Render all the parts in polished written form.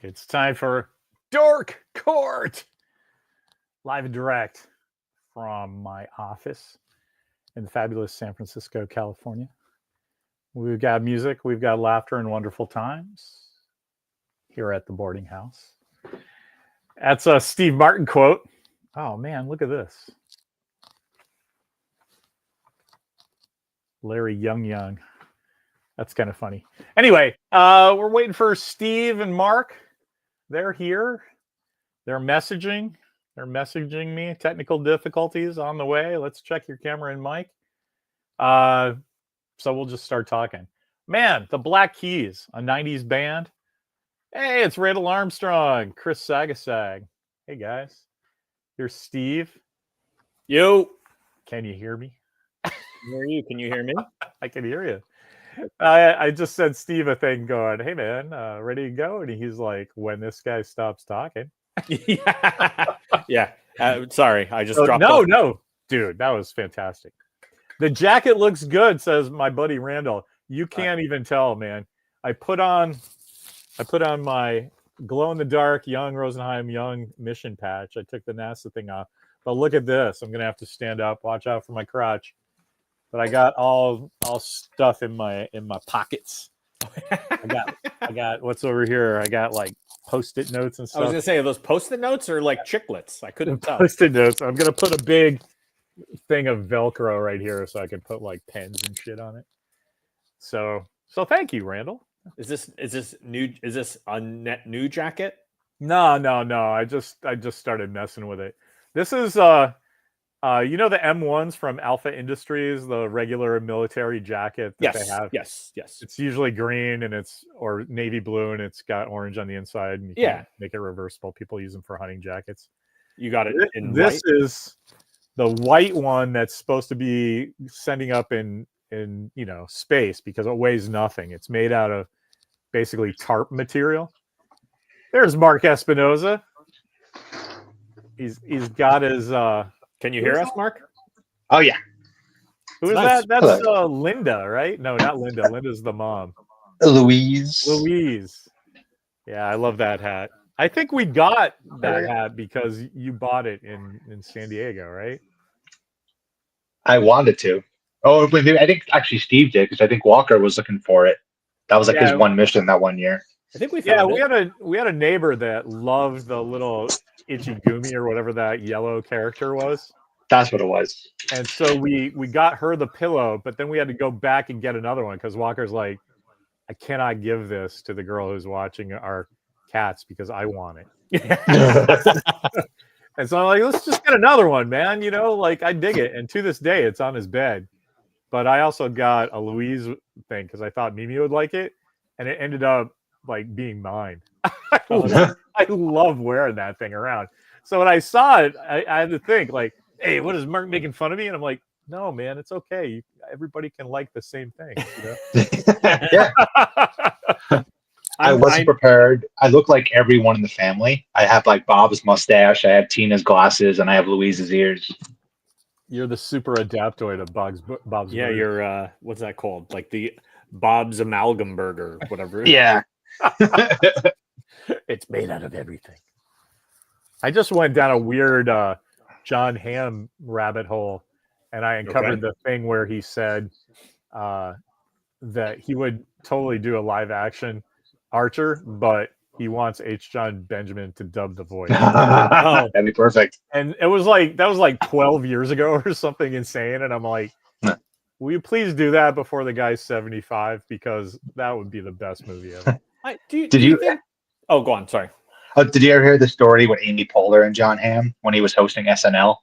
It's time for Dork Court, live and direct from my office in fabulous San Francisco, California. We've got music, we've got laughter and wonderful times here at the boarding house. That's a Steve Martin quote. Oh man, look at this. Larry Young. That's kind of funny. Anyway, we're waiting for Steve and Mark. They're here. They're messaging. They're messaging me. Technical difficulties on the way. Let's check your camera and mic. So we'll just start talking. Man, the Black Keys, a 90s band. Hey, it's Randall Armstrong, Chris Sagasag. Hey, guys. Here's Steve. Yo. Can you hear me? Hear you? Can you hear me? I can hear you. I just sent Steve a thing going, hey, man, ready to go? And he's like, when this guy stops talking. Yeah. Sorry, I just dropped off. No. Dude, that was fantastic. The jacket looks good, says my buddy Randall. You can't even tell, man. I put on my glow-in-the-dark Young Rosenheim Young mission patch. I took the NASA thing off. But look at this. I'm going to have to stand up. Watch out for my crotch. But I got all stuff in my pockets. I got what's over here. I got like Post-it notes and stuff. I was gonna say, are those Post-it notes or like chiclets? I couldn't tell. Post-it notes. I'm gonna put a big thing of Velcro right here so I can put like pens and shit on it. So thank you, Randall. Is this new? Is this a net new jacket? No. I just started messing with it. This is you know the M1s from Alpha Industries, the regular military jacket that they have? Yes. It's usually green or navy blue, and it's got orange on the inside. And you can make it reversible. People use them for hunting jackets. You got it in This white? is the white one that's supposed to be sending up in space because it weighs nothing. It's made out of basically tarp material. There's Mark Espinoza. He's got his Can you hear us, Mark? Oh, yeah. Who is nice. that? That's Linda, right? No, not Linda. Linda's the mom. Louise. Yeah, I love that hat. I think we got that hat because you bought it in San Diego, right? I wanted to. Oh, I think actually Steve did because I think Walker was looking for it. That was like his one mission that one year. I think we found it. We had a neighbor that loved the little Itchy Gumi or whatever that yellow character was. That's what it was. And so we got her the pillow, but then we had to go back and get another one because Walker's like, I cannot give this to the girl who's watching our cats because I want it. And so I'm like, let's just get another one, man. Like I dig it. And to this day, it's on his bed. But I also got a Louise thing because I thought Mimi would like it. And it ended up like being mine. I love wearing that thing around. So when I saw it, I had to think like, hey, what is Mark making fun of me? And I'm like, no, man, it's okay. Everybody can like the same thing. Yeah. I wasn't prepared. I look like everyone in the family. I have like Bob's mustache. I have Tina's glasses, and I have Louise's ears. You're the super adaptoid of Bob's. Yeah, burger. You're what's that called? Like the Bob's amalgam burger, whatever. Yeah. It's made out of everything. I just went down a weird John Hamm rabbit hole, and I uncovered the thing where he said that he would totally do a live action Archer, but he wants H. John Benjamin to dub the voice. Oh, that'd be perfect. And that was like 12 years ago or something insane. And I'm like, will you please do that before the guy's 75? Because that would be the best movie ever. Did you think... Oh, go on. Sorry. Did you ever hear the story with Amy Poehler and John Hamm when he was hosting SNL?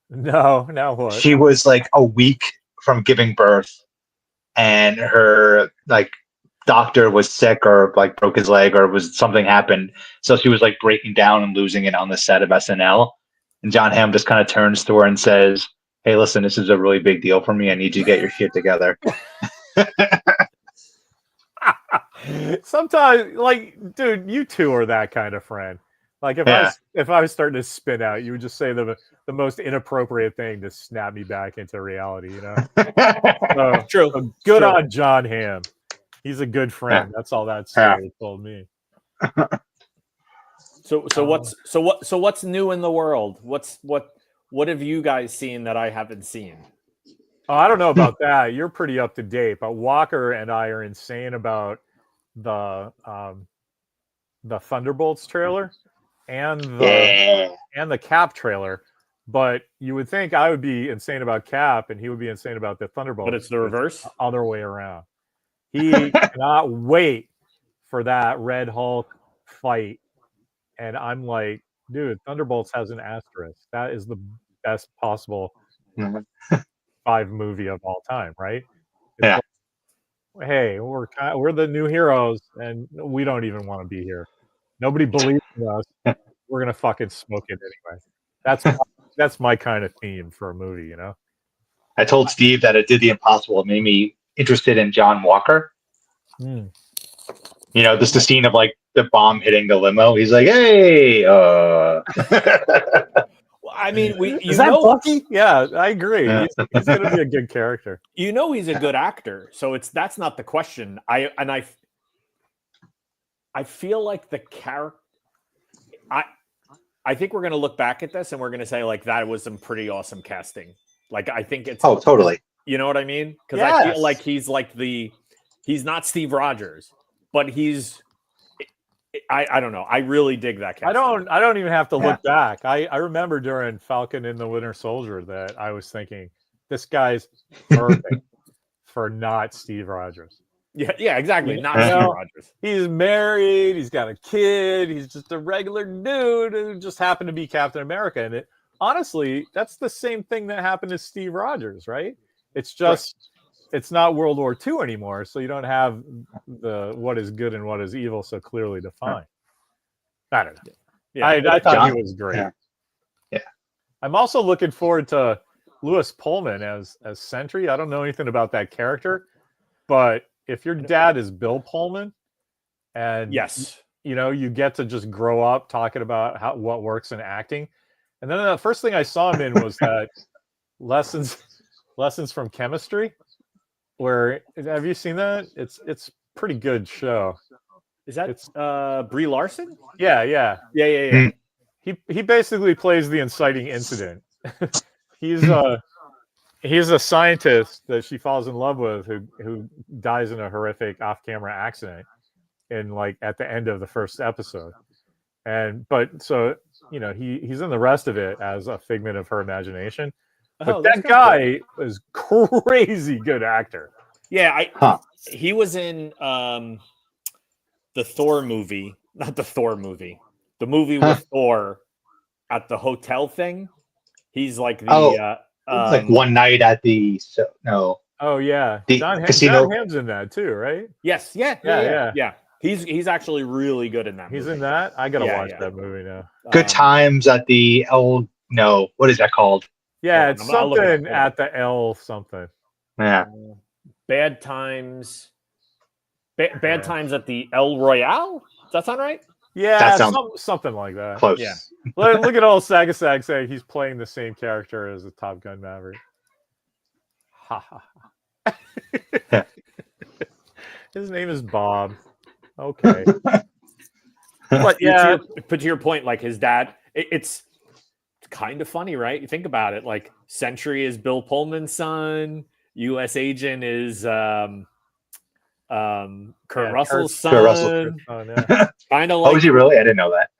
No, now what? She was like a week from giving birth, and her like doctor was sick or like broke his leg or was something happened. So she was like breaking down and losing it on the set of SNL. And John Hamm just kind of turns to her and says, hey, listen, this is a really big deal for me. I need you to get your shit together. Sometimes, like, dude, you two are that kind of friend. Like, if I was starting to spin out, you would just say the most inappropriate thing to snap me back into reality, True. So good on John Hamm. He's a good friend. That's all that story told me. What's new in the world? What have you guys seen that I haven't seen? Oh, I don't know about that. You're pretty up to date, but Walker and I are insane about the Thunderbolts trailer and the Cap trailer. But you would think I would be insane about Cap and he would be insane about the Thunderbolts. But it's the reverse. Other way around. He cannot wait for that Red Hulk fight. And I'm like, dude, Thunderbolts has an asterisk. That is the best possible 5 movie of all time, right? It's like, hey, we're the new heroes, and we don't even want to be here. Nobody believes in us. We're gonna fucking smoke it anyway. That's my kind of theme for a movie, you know. I told Steve that it did the impossible. It made me interested in John Walker. You know, just the scene of like the bomb hitting the limo. He's like, "Hey, I mean, is that Bucky? Yeah, I agree. Yeah. He's going to be a good character. You know, he's a good actor, so that's not the question. I feel like the character. I think we're going to look back at this and we're going to say like that was some pretty awesome casting. Like I think it's totally. You know what I mean? Because Yes. I feel like he's not Steve Rogers, but he's. I don't know. I really dig that casting. I don't even have to look back. I remember during Falcon and the Winter Soldier that I was thinking this guy's perfect for not Steve Rogers. Yeah, exactly. Not You Steve know, Rogers. He's married. He's got a kid. He's just a regular dude who just happened to be Captain America. And honestly, that's the same thing that happened to Steve Rogers, right? It's just it's not World War II anymore, so you don't have the what is good and what is evil so clearly defined. I don't know. Yeah. I thought he was great. Yeah. I'm also looking forward to Lewis Pullman as Sentry. I don't know anything about that character, but if your dad is Bill Pullman, and Yes, you know, you get to just grow up talking about what works in acting, and then the first thing I saw him in was that lessons from chemistry. Where have you seen that? It's pretty good show. is that Brie Larson? Yeah. He basically plays the inciting incident. he's a scientist that she falls in love with who dies in a horrific off-camera accident in like at the end of the first episode. But so you know he's in the rest of it as a figment of her imagination. But that guy is crazy good actor. Yeah, he was in the Thor movie, not the Thor movie, the movie with Thor at the hotel thing. He's like the like one night at the Oh yeah, the John casino. Hamm's in that too, right? Yes, yeah. He's actually really good in that. He's movie. in that. I gotta watch that movie now. Good times at the what is that called? Yeah, it's something at the L something. Yeah. Bad times. Bad times at the El Royale. Does that sound right? Yeah, That sounds something like that. close. Yeah. Look at old Sagasag saying he's playing the same character as the Top Gun Maverick. Ha ha. His name is Bob. Okay. But yeah, to your point, like his dad, it's kind of funny, right? You think about it. Like Sentry is Bill Pullman's son. U.S. Agent is Kurt Russell's son. Kurt Russell. Kind of like. Oh, is he really? I didn't know that.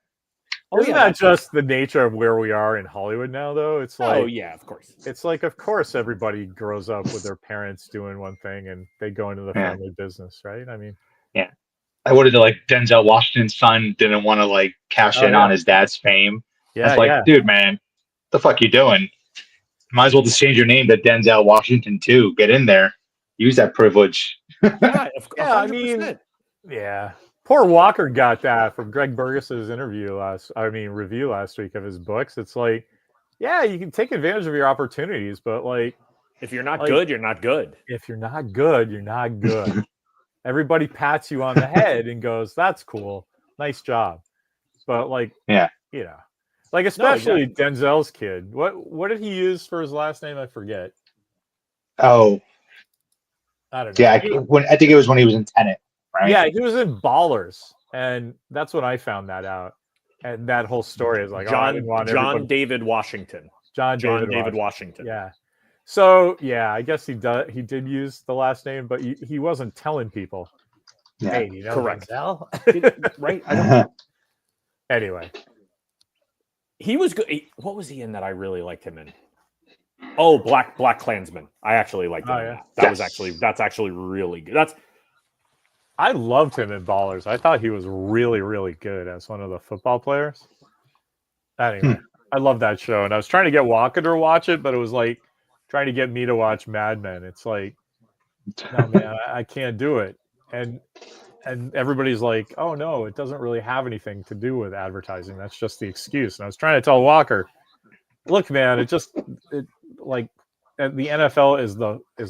Isn't that just the nature of where we are in Hollywood now, though? It's like, oh yeah, of course. It's like, of course, everybody grows up with their parents doing one thing and they go into the family business, right? I mean, I wanted to like Denzel Washington's son didn't want to like cash in on his dad's fame. Yeah, it's like, dude, man, the fuck you doing? Might as well just change your name to Denzel Washington too. Get in there, use that privilege. Yeah, I mean, Poor Walker got that from Greg Burgess's review last week of his books. It's like, yeah, you can take advantage of your opportunities, but like, if you're not good, you're not good. If you're not good, you're not good. Everybody pats you on the head and goes, "That's cool, nice job." But like, you know, like especially Denzel's kid. What did he use for his last name? I forget. Oh, I don't know. Yeah, I think it was when he was in Tenet. Right? Yeah, he was in Ballers, and that's when I found that out. and that whole story is like John David Washington. John David Washington. Yeah. So yeah, I guess he did use the last name, but he wasn't telling people. Yeah. Hey, you know Correct. Denzel? Right? I don't. Anyway, He was good. What was he in that I really liked him in? Oh, Black Klansman. I actually liked him in that. That's actually really good. I loved him in Ballers. I thought he was really, really good as one of the football players. Anyway, I love that show, and I was trying to get Walker to watch it, but it was like trying to get me to watch Mad Men. It's like, no, man, I can't do it. And everybody's like, oh no, it doesn't really have anything to do with advertising. That's just the excuse. And I was trying to tell Walker, look, man, it like the NFL is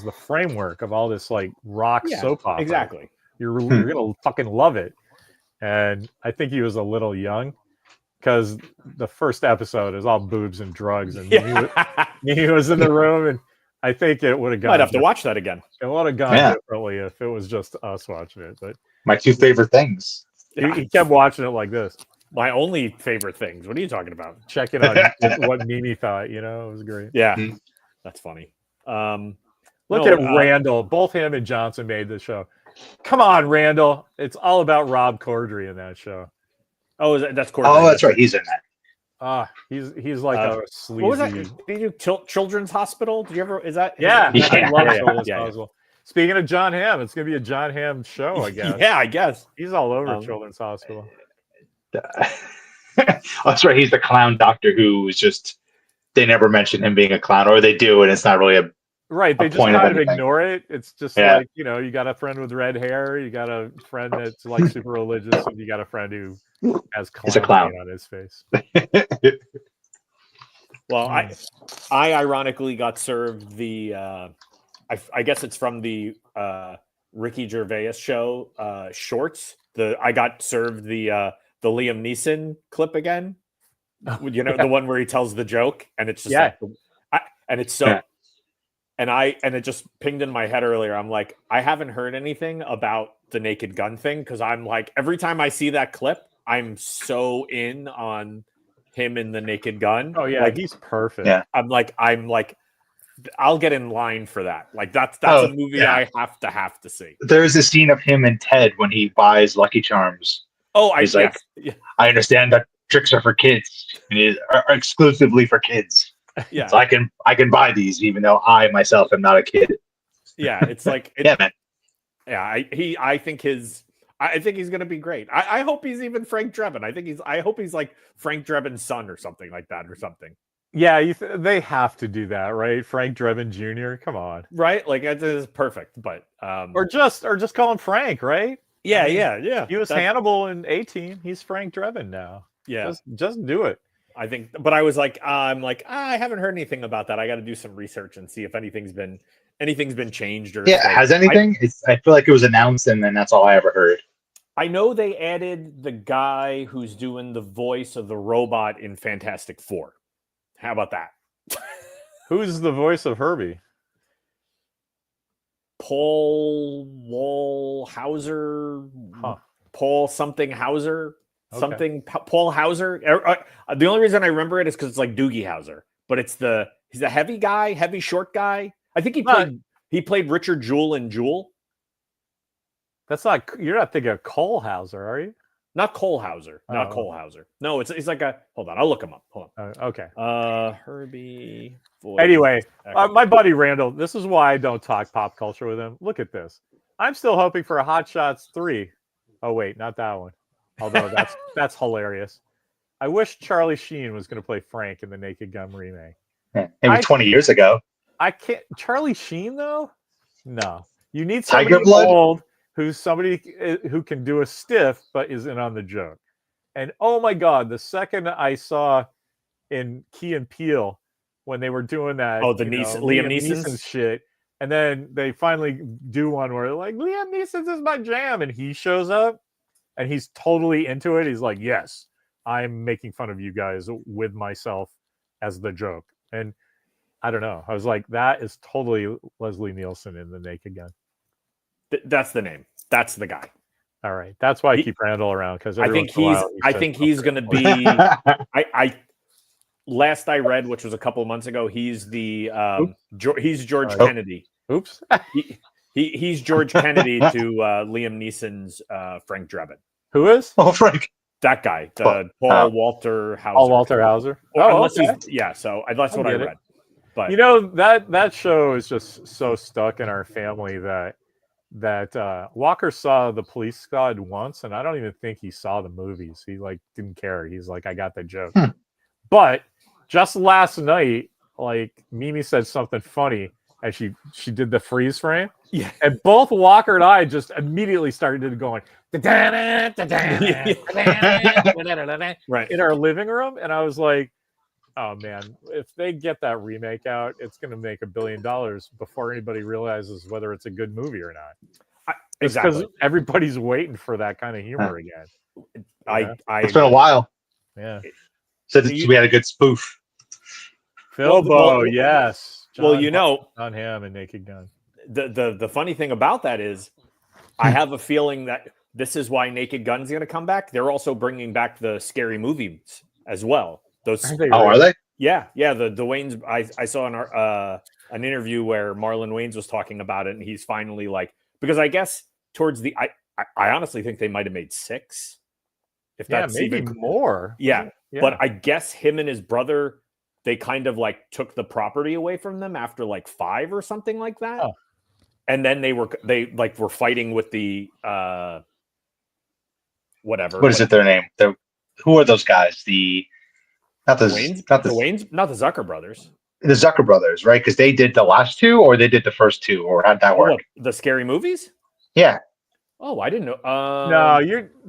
the framework of all this like rock soap opera. Exactly. You're gonna fucking love it. And I think he was a little young because the first episode is all boobs and drugs, and he was in the room, and I think it would have gone. Might have to watch that again. It would have gone differently if it was just us watching it. But my two favorite things. He kept watching it like this. My only favorite things. What are you talking about? Checking on what Mimi thought. You know, it was great. Yeah, that's funny. Look at Randall. Both him and Johnson made the show. Come on, Randall. It's all about Rob Corddry in that show. Oh, that's Corddry. Oh, that's right. He's in that. He's like a sleazy. What was that? Did you do Children's Hospital? Did you ever? Is that? Yeah. I love Children's yeah. Hospital. Speaking of John Hamm, it's gonna be a John Hamm show, I guess. Yeah, I guess he's all over Children's Hospital. That's right. He's the clown doctor who is just. They never mention him being a clown, or they do, and it's not really a. Right, they just kind of ignore it. It's just like, you know, you got a friend with red hair, you got a friend that's like super religious, and you got a friend who has clown on his face. Well, I ironically got served the I guess it's from the Ricky Gervais show shorts. I got served the Liam Neeson clip again. You know, the one where he tells the joke, and it's just and it's so. And it just pinged in my head earlier. I'm like, I haven't heard anything about the Naked Gun thing because I'm like, every time I see that clip, I'm so in on him in the Naked Gun. Oh yeah, like, he's perfect. Yeah. I'm like, I'll get in line for that. Like that's a movie I have to see. There's a scene of him and Ted when he buys Lucky Charms. Oh, he's like, I understand that tricks are for kids and are exclusively for kids. Yeah, so I can buy these even though I myself am not a kid. Yeah, it's like man. Yeah, I think he's gonna be great. I hope he's even Frank Drebin. I hope he's like Frank Drebin's son or something like that or something. Yeah, they have to do that, right? Frank Drebin Jr. Come on, right? Like it is perfect, but or just call him Frank, right? Yeah, yeah. He was Hannibal in 18. He's Frank Drebin now. Yeah, just do it. I think, but I was like, I haven't heard anything about that. I got to do some research and see if anything's been changed or has anything. I feel like it was announced and then that's all I ever heard. I know they added the guy who's doing the voice of the robot in Fantastic Four. How about that? Who's the voice of Herbie? Paul Hauser. Paul something Hauser. Something Paul Hauser. The only reason I remember it is because it's like Doogie Howser, but he's a heavy guy, heavy short guy. I think he played Richard Jewell in Jewel. You're not thinking of Cole Hauser, are you? Not Cole Hauser. Not Cole Hauser. No, it's like a. Hold on, I'll look him up. Hold on. Okay. Herbie. Anyway, my buddy Randall. This is why I don't talk pop culture with him. Look at this. I'm still hoping for a Hot Shots 3. Oh wait, not that one. Although that's hilarious. I wish Charlie Sheen was going to play Frank in the Naked Gun remake. Maybe 20 years ago. I can't. Charlie Sheen though? No. You need somebody old who's somebody who can do a stiff but is in on the joke. And oh my God, the second I saw in Key and Peele when they were doing that, Liam Neeson shit, and then they finally do one where they're like, Liam Neeson's is my jam, and he shows up. And he's totally into it. He's like, yes, I'm making fun of you guys with myself as the joke. And I don't know. I was like, that is totally Leslie Nielsen in the Naked Gun. That's the name. That's the guy. All right, that's why I keep Randall around because I think he's going to be. I last I read, which was a couple of months ago, he's the he's George Kennedy. Oops. He's George Kennedy to Liam Neeson's Frank Drebin. Who is? Oh, Frank. That guy, Paul Walter Hauser. Paul Walter Hauser. Unless he's so that's what I read. But you know that show is just so stuck in our family that Walker saw The Police Squad once, and I don't even think he saw the movies. He like didn't care. He's like, I got the joke. But just last night, like Mimi said something funny, and she did the freeze frame. Yeah, and both Walker and I just immediately started going right in our living room, and I was like, oh man, if they get that remake out, it's going to make $1 billion before anybody realizes whether it's a good movie or not. Exactly, because everybody's waiting for that kind of humor again. It's been a while. Yeah, so we had a good spoof. Philbo, yes. John Hamm and Naked Gun. The funny thing about that is, I have a feeling that this is why Naked Gun's going to come back. They're also bringing back the scary movies as well. Those are they? Yeah. The Wayans. I saw an interview where Marlon Wayans was talking about it, and he's finally like, because I guess towards the I honestly think they might have made 6. If that's maybe even more. Yeah, but I guess him and his brother, they kind of like took the property away from them after like 5 or something like that. Oh. And then they were fighting with the whatever. What is it? Their name? Who are those guys? Not the Zucker brothers. The Zucker brothers, right? Because they did the last 2, or they did the first 2, or how'd that work? The scary movies? Yeah. Oh, I didn't know. No,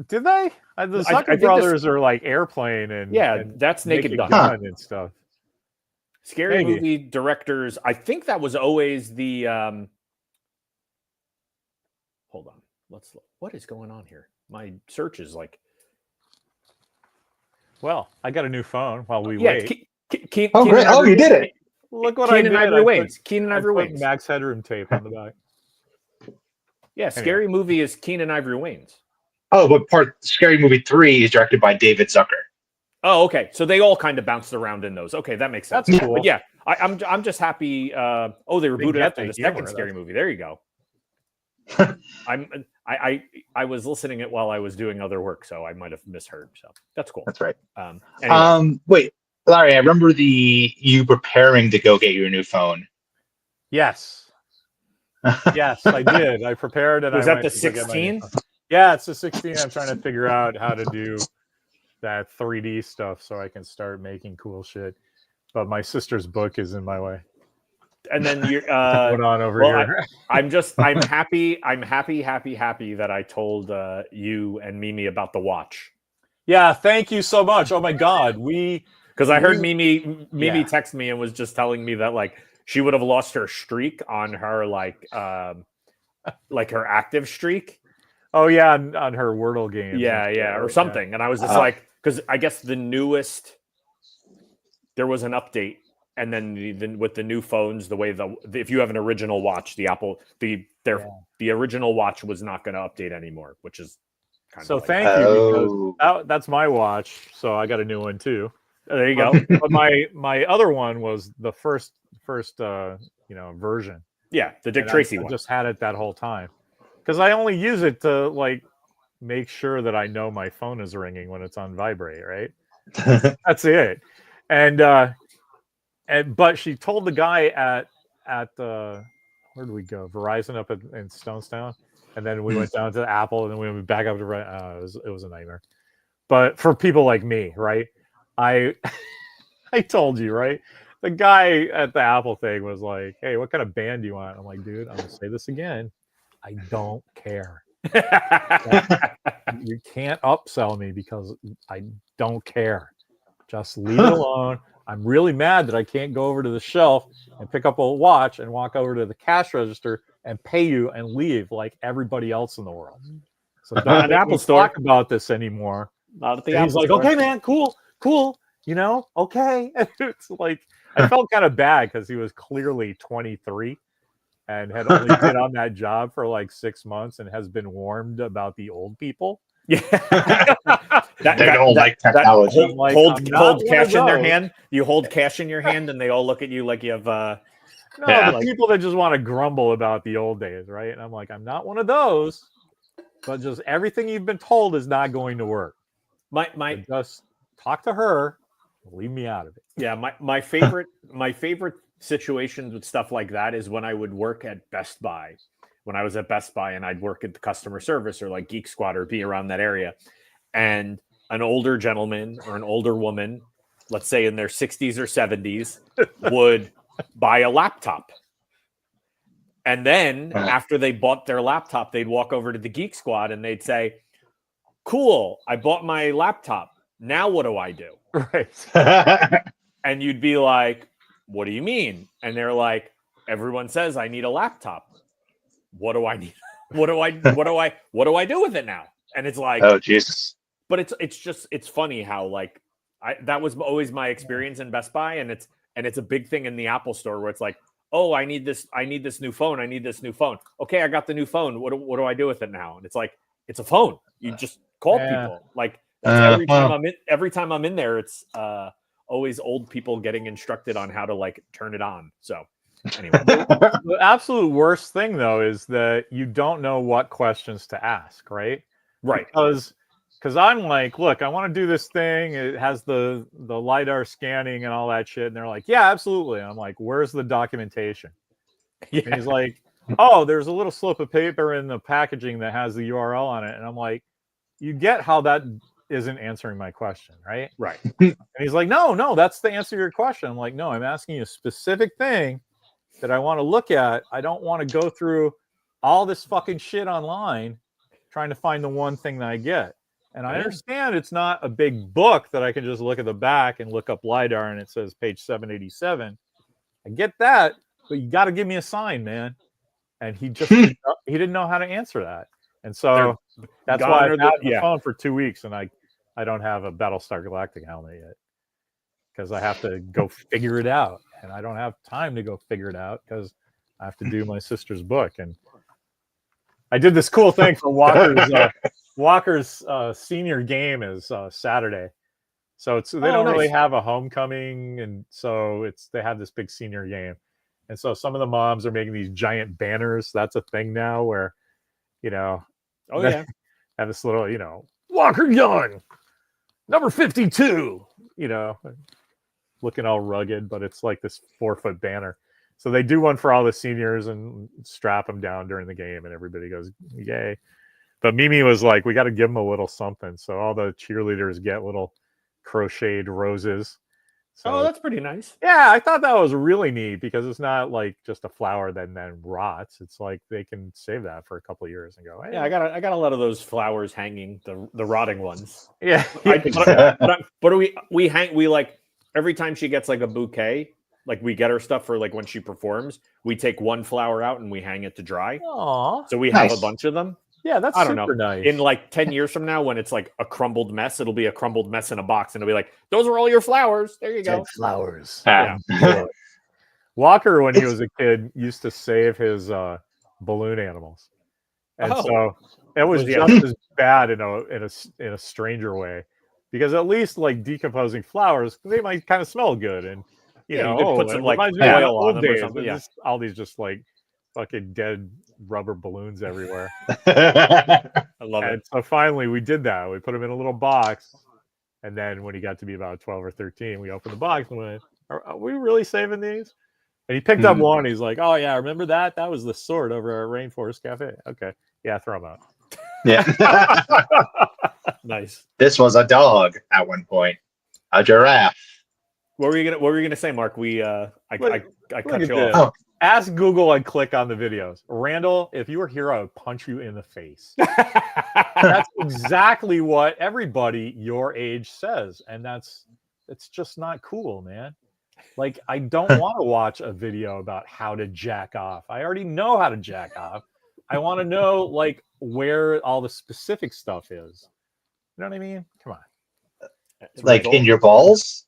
did they? The Zucker brothers are like Airplane and that's Naked Gun and stuff. Scary movie directors. I think that was always the. Hold on. Let's look. What is going on here? My search is like. Well, I got a new phone while we wait. Great! Oh, you did it. Look what I did. Keenan Ivory Wayans. Max Headroom tape on the back. Yeah, Scary Movie is Keenan Ivory Wayans. Oh, but Scary Movie 3 is directed by David Zucker. Oh, okay. So they all kind of bounced around in those. Okay, that makes sense. That's cool. But yeah, I'm just happy. They rebooted after the second Scary Movie. There you go. I was listening it while I was doing other work, so I might have misheard. So that's cool. That's right. Anyway. Wait, Larry, I remember you preparing to go get your new phone. Yes. Yes, I did. I prepared, and was that the 16? Yeah, it's the 16. I'm trying to figure out how to do that 3D stuff so I can start making cool shit. But my sister's book is in my way. And then you're going on over here. I'm happy that I told you and Mimi about the watch. Yeah, thank you so much. Oh my God, because I heard Mimi text me and was just telling me that like she would have lost her streak on her like her active streak. Oh yeah, on her Wordle game. Yeah, or something. Yeah. And I was just like, because I guess the newest, there was an update. And then with the new phones, the way if you have an original watch, the Apple the original watch was not going to update anymore, which is kind of thank you, because that's my watch, so I got a new one too. There you go. But my other one was the first version. Yeah, the Dick Tracy one. I just had it that whole time because I only use it to like make sure that I know my phone is ringing when it's on vibrate. Right. That's it. But she told the guy at where did we go? Verizon up in Stonestown, and then we went down to Apple, and then we went back up to it was a nightmare. But for people like me, right? I told you, right? The guy at the Apple thing was like, "Hey, what kind of band do you want?" I'm like, "Dude, I'm gonna say this again. I don't care. You can't upsell me because I don't care. Just leave it alone." I'm really mad that I can't go over to the shelf and pick up a watch and walk over to the cash register and pay you and leave like everybody else in the world. So don't Apple Store talk about this anymore. Not at the Apple He's like, Store. Okay, man, cool. Okay. And it's like I felt kind of bad because he was clearly 23, and had only been on that job for like 6 months and has been warned about the old people. Yeah. They don't like technology. I'm like, hold I'm not one cash of in their those. hand. You hold cash in your hand, and they all look at you like you have. No, Yeah. the people that just want to grumble about the old days, right? And I'm like, I'm not one of those. But just everything you've been told is not going to work. My So just talk to her. Leave me out of it. Yeah, my favorite situations with stuff like that is when I would work at Best Buy. When I was at Best Buy and I'd work at the customer service or like Geek Squad or be around that area, and an older gentleman or an older woman, let's say in their 60s or 70s, would buy a laptop. And then after they bought their laptop, they'd walk over to the Geek Squad and they'd say, "Cool, I bought my laptop. Now what do I do?" Right. And you'd be like, "What do you mean?" And they're like, "Everyone says I need a laptop. What do I need? What do I do with it now?" And it's like, oh Jesus. but it's funny how like that was always my experience in Best Buy, and it's a big thing in the Apple store where it's like, "Oh, I need this new phone. I need this new phone. Okay, I got the new phone. What do I do with it now?" And it's like, it's a phone. You just call people. Like that's every time I'm in there, it's always old people getting instructed on how to like turn it on. So anyway, the absolute worst thing though is that you don't know what questions to ask, right? Right. Because I'm like, look, I want to do this thing. It has the LiDAR scanning and all that shit. And they're like, yeah, absolutely. And I'm like, where's the documentation? Yeah. And he's like, oh, there's a little slip of paper in the packaging that has the URL on it. And I'm like, you get how that isn't answering my question, right? Right. And he's like, no, that's the answer to your question. I'm like, no, I'm asking you a specific thing that I want to look at. I don't want to go through all this fucking shit online trying to find the one thing that I get. And I understand it's not a big book that I can just look at the back and look up LiDAR and it says page 787. I get that, but you got to give me a sign, man. And he just he didn't know how to answer that. And so that's why I've had the phone for 2 weeks and I don't have a Battlestar Galactica helmet yet because I have to go figure it out. And I don't have time to go figure it out because I have to do my sister's book. And I did this cool thing for Walker's senior game is Saturday. So they don't really have a homecoming. And so they have this big senior game. And so some of the moms are making these giant banners. That's a thing now where, have this little, Walker Young, number 52, looking all rugged, but it's like this 4-foot banner. So they do one for all the seniors and strap them down during the game and everybody goes, yay. But Mimi was like, we got to give them a little something. So all the cheerleaders get little crocheted roses. So, that's pretty nice. Yeah, I thought that was really neat because it's not like just a flower that then rots. It's like they can save that for a couple of years and go, hey. Yeah, I got a lot of those flowers hanging, the rotting ones. Yeah. But we hang, we like every time she gets like a bouquet, like we get her stuff for like when she performs, we take one flower out and we hang it to dry. Aww. So we have a bunch of them. Yeah, that's super nice. In like 10 years from now, when it's like a crumbled mess, it'll be a crumbled mess in a box, and it'll be like, "Those are all your flowers. There you go." Dead flowers. Yeah. Walker, when he was a kid, used to save his balloon animals, and so it was just as bad in a stranger way, because at least like decomposing flowers, they might kind of smell good, and you could put some like oil on them or something. Yeah. All these just like fucking dead rubber balloons everywhere. I love it. So finally we did that. We put him in a little box, and then when he got to be about 12 or 13, we opened the box and went, are we really saving these? And he picked up one. He's like, oh yeah, remember that was the sword over at Rainforest Cafe. Okay, yeah, throw him out. Yeah. Nice. This was a dog at one point, a giraffe. What were you gonna say, Mark? I cut you off. Oh. Ask Google and click on the videos. Randall, if you were here, I would punch you in the face. That's exactly what everybody your age says. And it's just not cool, man. Like, I don't want to watch a video about how to jack off. I already know how to jack off. I want to know, like, where all the specific stuff is. You know what I mean? Come on. Like in your balls?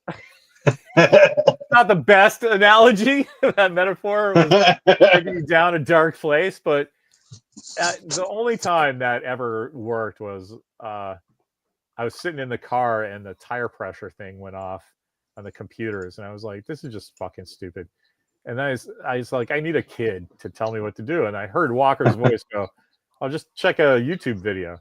not the best analogy. That metaphor was taking you down a dark place, but the only time that ever worked was I was sitting in the car and the tire pressure thing went off on the computers, and I was like, "This is just fucking stupid." And then I was like, "I need a kid to tell me what to do." And I heard Walker's voice go, "I'll just check a YouTube video."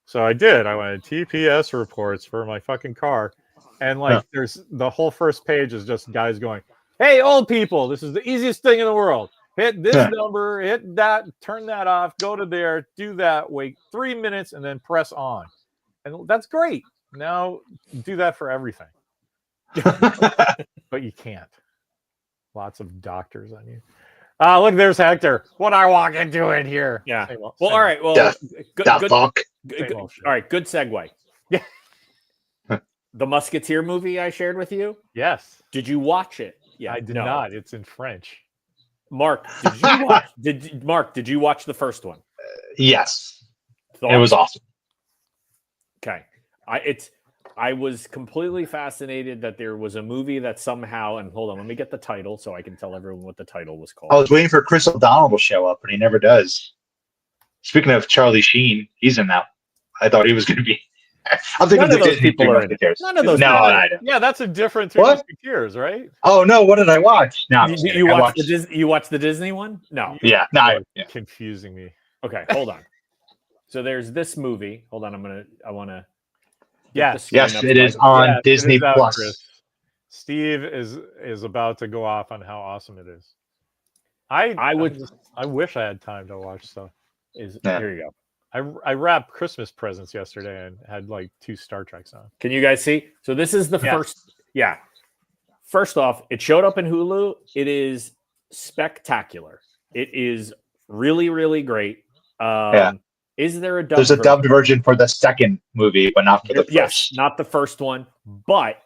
So I did. I went TPS reports for my fucking car, and like, there's the whole first page is just guys going, "Hey, old people, this is the easiest thing in the world. Hit this number, hit that, turn that off, go to there, do that, wait 3 minutes, and then press on." And that's great. Now do that for everything. But you can't. Lots of doctors on you. Look, there's Hector. What I walk into in here? Yeah. Well, all right. Well, good. All right. Good segue. Yeah. The Musketeer movie I shared with you. Yes. Did you watch it? Yeah. I did not. It's in French. Mark, did you watch? Did you watch the first one? Yes. Thoughts? It was awesome. Okay. I was completely fascinated that there was a movie that somehow, and hold on, let me get the title so I can tell everyone what the title was called. I was waiting for Chris O'Donnell to show up, but he never does. Speaking of Charlie Sheen, he's in that. I thought he was going to be. I'm thinking None of those people are in it. None of those. No, I don't. Yeah, that's a different Three Musketeers, right? Oh no! What did I watch? No, you watched the Disney one? No. Yeah, no. Confusing me. Okay, hold on. So there's this movie. Hold on, I want to. Yes, it is on Disney Plus. Chris. Steve is about to go off on how awesome it is. I wish I had time to watch stuff. Here you go. I wrapped Christmas presents yesterday and had like 2 Star Treks on. Can you guys see? So this is the first. Yeah. First off, it showed up in Hulu. It is spectacular. It is really, really great. Is there a dubbed There's a dubbed version for the second movie, but not for the first. Yes, not the first one. But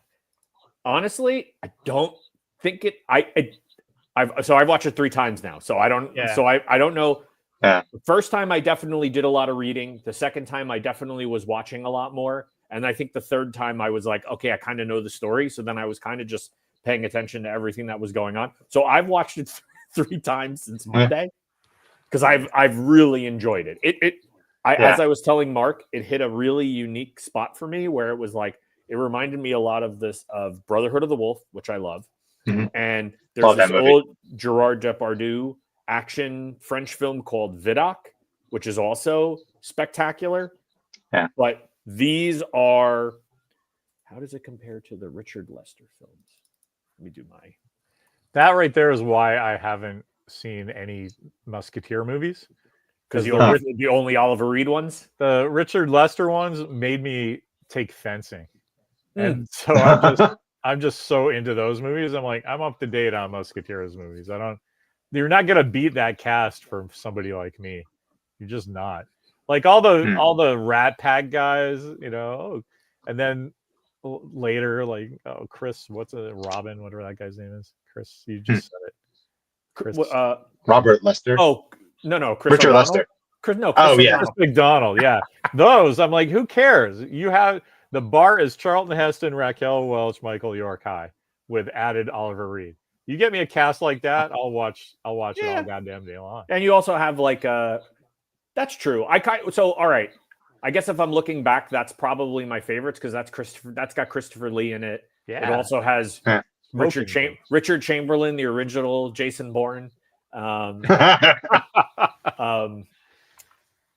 honestly, I don't think it. I've watched it 3 times now, so I don't. Yeah. So I don't know. Yeah. The first time I definitely did a lot of reading. The second time I definitely was watching a lot more. And I think the third time I was like, okay, I kind of know the story. So then I was kind of just paying attention to everything that was going on. So I've watched it 3 times since Monday because I've really enjoyed it. As I was telling Mark, it hit a really unique spot for me where it was like, it reminded me a lot of Brotherhood of the Wolf, which I love. Mm-hmm. And there's this old Gerard Depardieu action French film called Vidocq, which is also spectacular. Yeah. But these are, how does it compare to the Richard Lester films? Let me do that right there is why I haven't seen any Musketeer movies. Because the only Oliver Reed ones? The Richard Lester ones made me take fencing. And so I'm just so into those movies. I'm like, I'm up to date on Musketeers movies. You're not gonna beat that cast for somebody like me. You're just not. Like all the Rat Pack guys, and then later, like Chris, Robin, whatever that guy's name is. Chris, you just said it. Chris, Robert Lester. Oh no, Chris Richard O'Donnell? Lester. Chris McDonald. Yeah, those. I'm like, who cares? You have the bar is Charlton Heston, Raquel Welch, Michael York High with added Oliver Reed. You get me a cast like that, I'll watch it all goddamn day long. And you also have like that's true. All right. I guess if I'm looking back, that's probably my favorites because that's got Christopher Lee in it. Yeah. It also has Richard Chamberlain, the original Jason Bourne.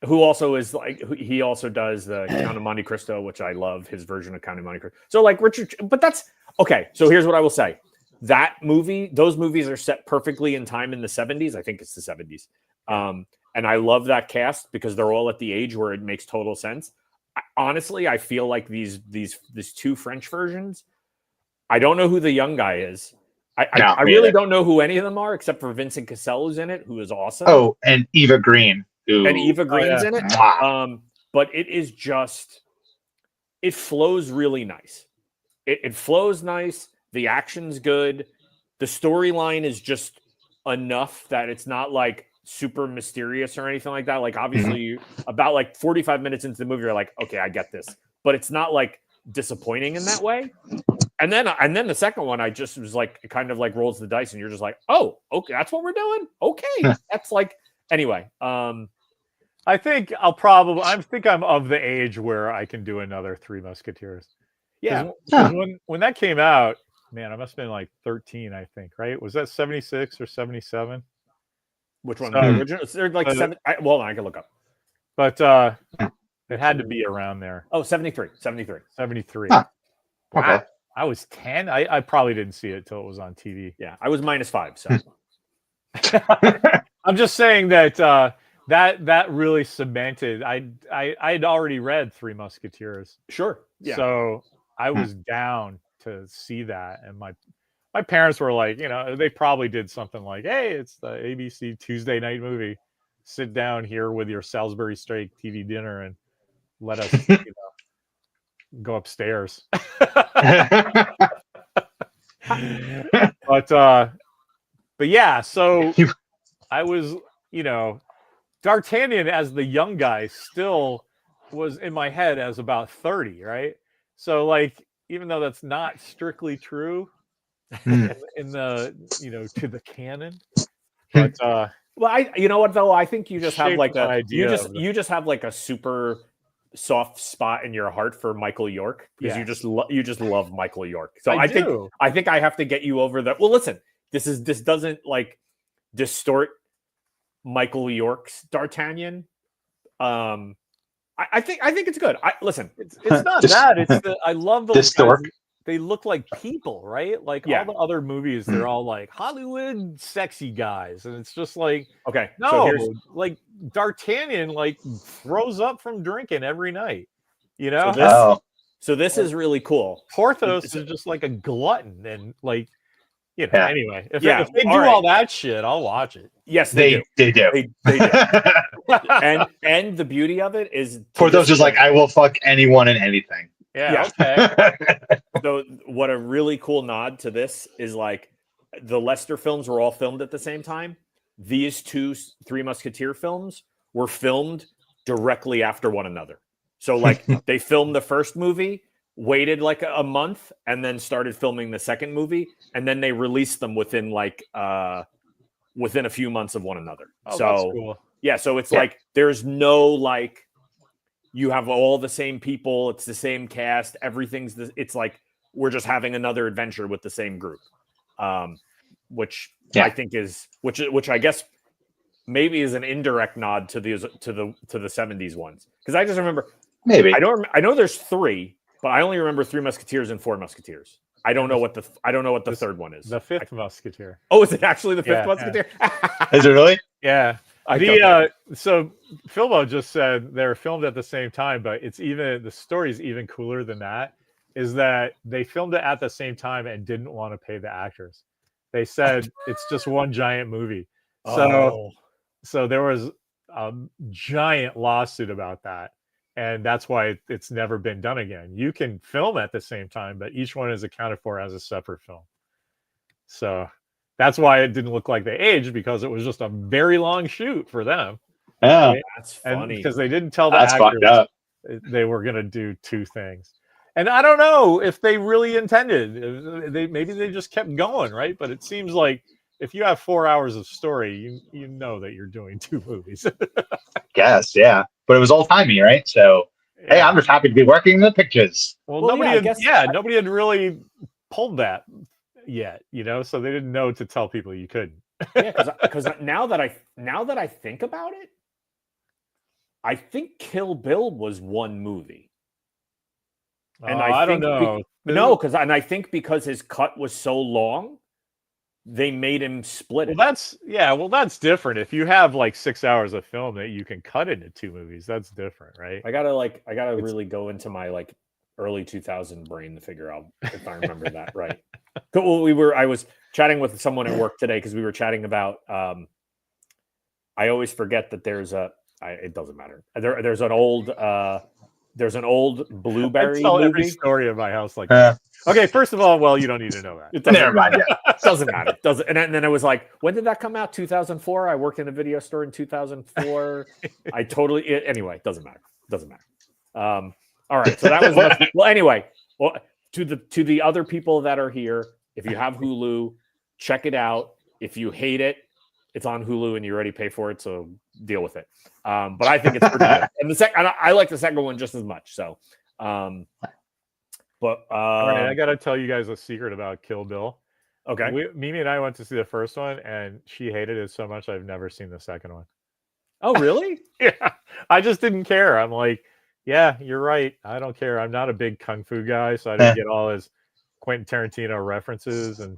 Who also is like he also does the Count of Monte Cristo, which I love his version of Count of Monte Cristo. So like Richard, but that's okay. So here's what I will say: those movies are set perfectly in time in the 70s. I think it's the 70s, and I love that cast because they're all at the age where it makes total sense. Honestly, I feel like these 2 French versions. I don't know who the young guy is. I really don't know who any of them are except for Vincent Cassel, who's in it, who is awesome. Oh, and Eva Green. Eva Green's in it. But it is just, it flows really nice. It flows nice. The action's good. The storyline is just enough that it's not like super mysterious or anything like that. Like obviously about like 45 minutes into the movie, you're like, okay, I get this. But it's not like disappointing in that way. And then the second one, I just was like, it kind of like rolls the dice, and you're just like, oh, okay, that's what we're doing. Okay, that's like anyway. I think I'm of the age where I can do another Three Musketeers. Yeah. Because when that came out, man, I must have been like 13, I think, right? Was that 76 or 77? Which one? The original? They're like seven. Well, I can look up. But it had to be around there. Oh, 73. 73. 73. Huh. Wow. Okay. I was 10. I probably didn't see it till it was on TV. Yeah, I was -5. So I'm just saying that that really cemented. I'd already read Three Musketeers. sure. Yeah. So I was down to see that, and my parents were like, they probably did something like, "Hey, it's the ABC Tuesday night movie. Sit down here with your Salisbury steak TV dinner and let us, go upstairs." But yeah, so I was, D'Artagnan as the young guy still was in my head as about 30, right? So like, even though that's not strictly true in the, to the canon, but well, you know what though? I think you just have like you just have like a super soft spot in your heart for Michael York because you just love Michael York. So I think I have to get you over that. Well, listen, this doesn't like distort Michael York's D'Artagnan. I think it's good. Listen, it's not that. It's I love those guys. They look like people, right? Like all the other movies, they're all like Hollywood sexy guys, and it's just like, okay, no, like D'Artagnan like throws up from drinking every night, So this is really cool. Porthos is just like a glutton, and like, anyway, if they do all that shit, I'll watch it. Yes, they do. They do. and the beauty of it is Porthos is like, I will fuck anyone and anything. Yeah. Okay. So what a really cool nod to this is like the Lester films were all filmed at the same time. These two Three Musketeer films were filmed directly after one another. So like they filmed the first movie, waited like a month, and then started filming the second movie, and then they released them within within a few months of one another. Oh, so that's cool. Yeah, so it's like there's no like you have all the same people, it's the same cast, it's like we're just having another adventure with the same group. Which I think is which I guess maybe is an indirect nod to the 70s ones. Because I just remember maybe I know there's 3, but I only remember 3 Musketeers and 4 Musketeers. I don't know what the third one is. The 5th Musketeer. Oh, is it actually the 5th Musketeer? Is it really? Yeah. So Philbo just said they're filmed at the same time, but the story's even cooler than that. Is that they filmed it at the same time and didn't want to pay the actors. They said it's just one giant movie. So there was a giant lawsuit about that. And that's why it's never been done again. You can film at the same time, but each one is accounted for as a separate film. So that's why it didn't look like they aged, because it was just a very long shoot for them. Yeah, that's funny. Because they didn't tell the actors they were going to do 2 things. And I don't know if they really intended. Maybe they just kept going, right? But it seems like if you have 4 hours of story, you know that you're doing 2 movies. Guess, yeah. But it was old timey, right? So, hey, I'm just happy to be working in the pictures. Well, nobody had really pulled that yet, so they didn't know to tell people you couldn't. Yeah, because now that I think about it, I think Kill Bill was 1 movie. And I don't know. I think because his cut was so long, they made him split it. That's different. If you have like 6 hours of film that you can cut into 2 movies, that's different, right? I gotta really go into my like early 2000 brain to figure out if I remember that right. Well, I was chatting with someone at work today because we were chatting about. I always forget that it doesn't matter. There's an old Blueberry movie. Every story in my house like that. Okay, first of all, you don't need to know that. Never mind. It doesn't matter. And then it was like, when did that come out? 2004. I worked in a video store in 2004. Anyway, doesn't matter. All right. So that was anyway. Well, to the other people that are here, if you have Hulu, check it out. If you hate it, it's on Hulu and you already pay for it, so deal with it. But I think it's pretty good. And I like the second one just as much. So, all right, I gotta tell you guys a secret about Kill Bill. Okay. Mimi and I went to see the first one, and she hated it so much I've never seen the second one. Oh, really? Yeah, I just didn't care. I'm like, yeah, you're right. I don't care. I'm not a big kung fu guy, so I didn't get all his Quentin Tarantino references, and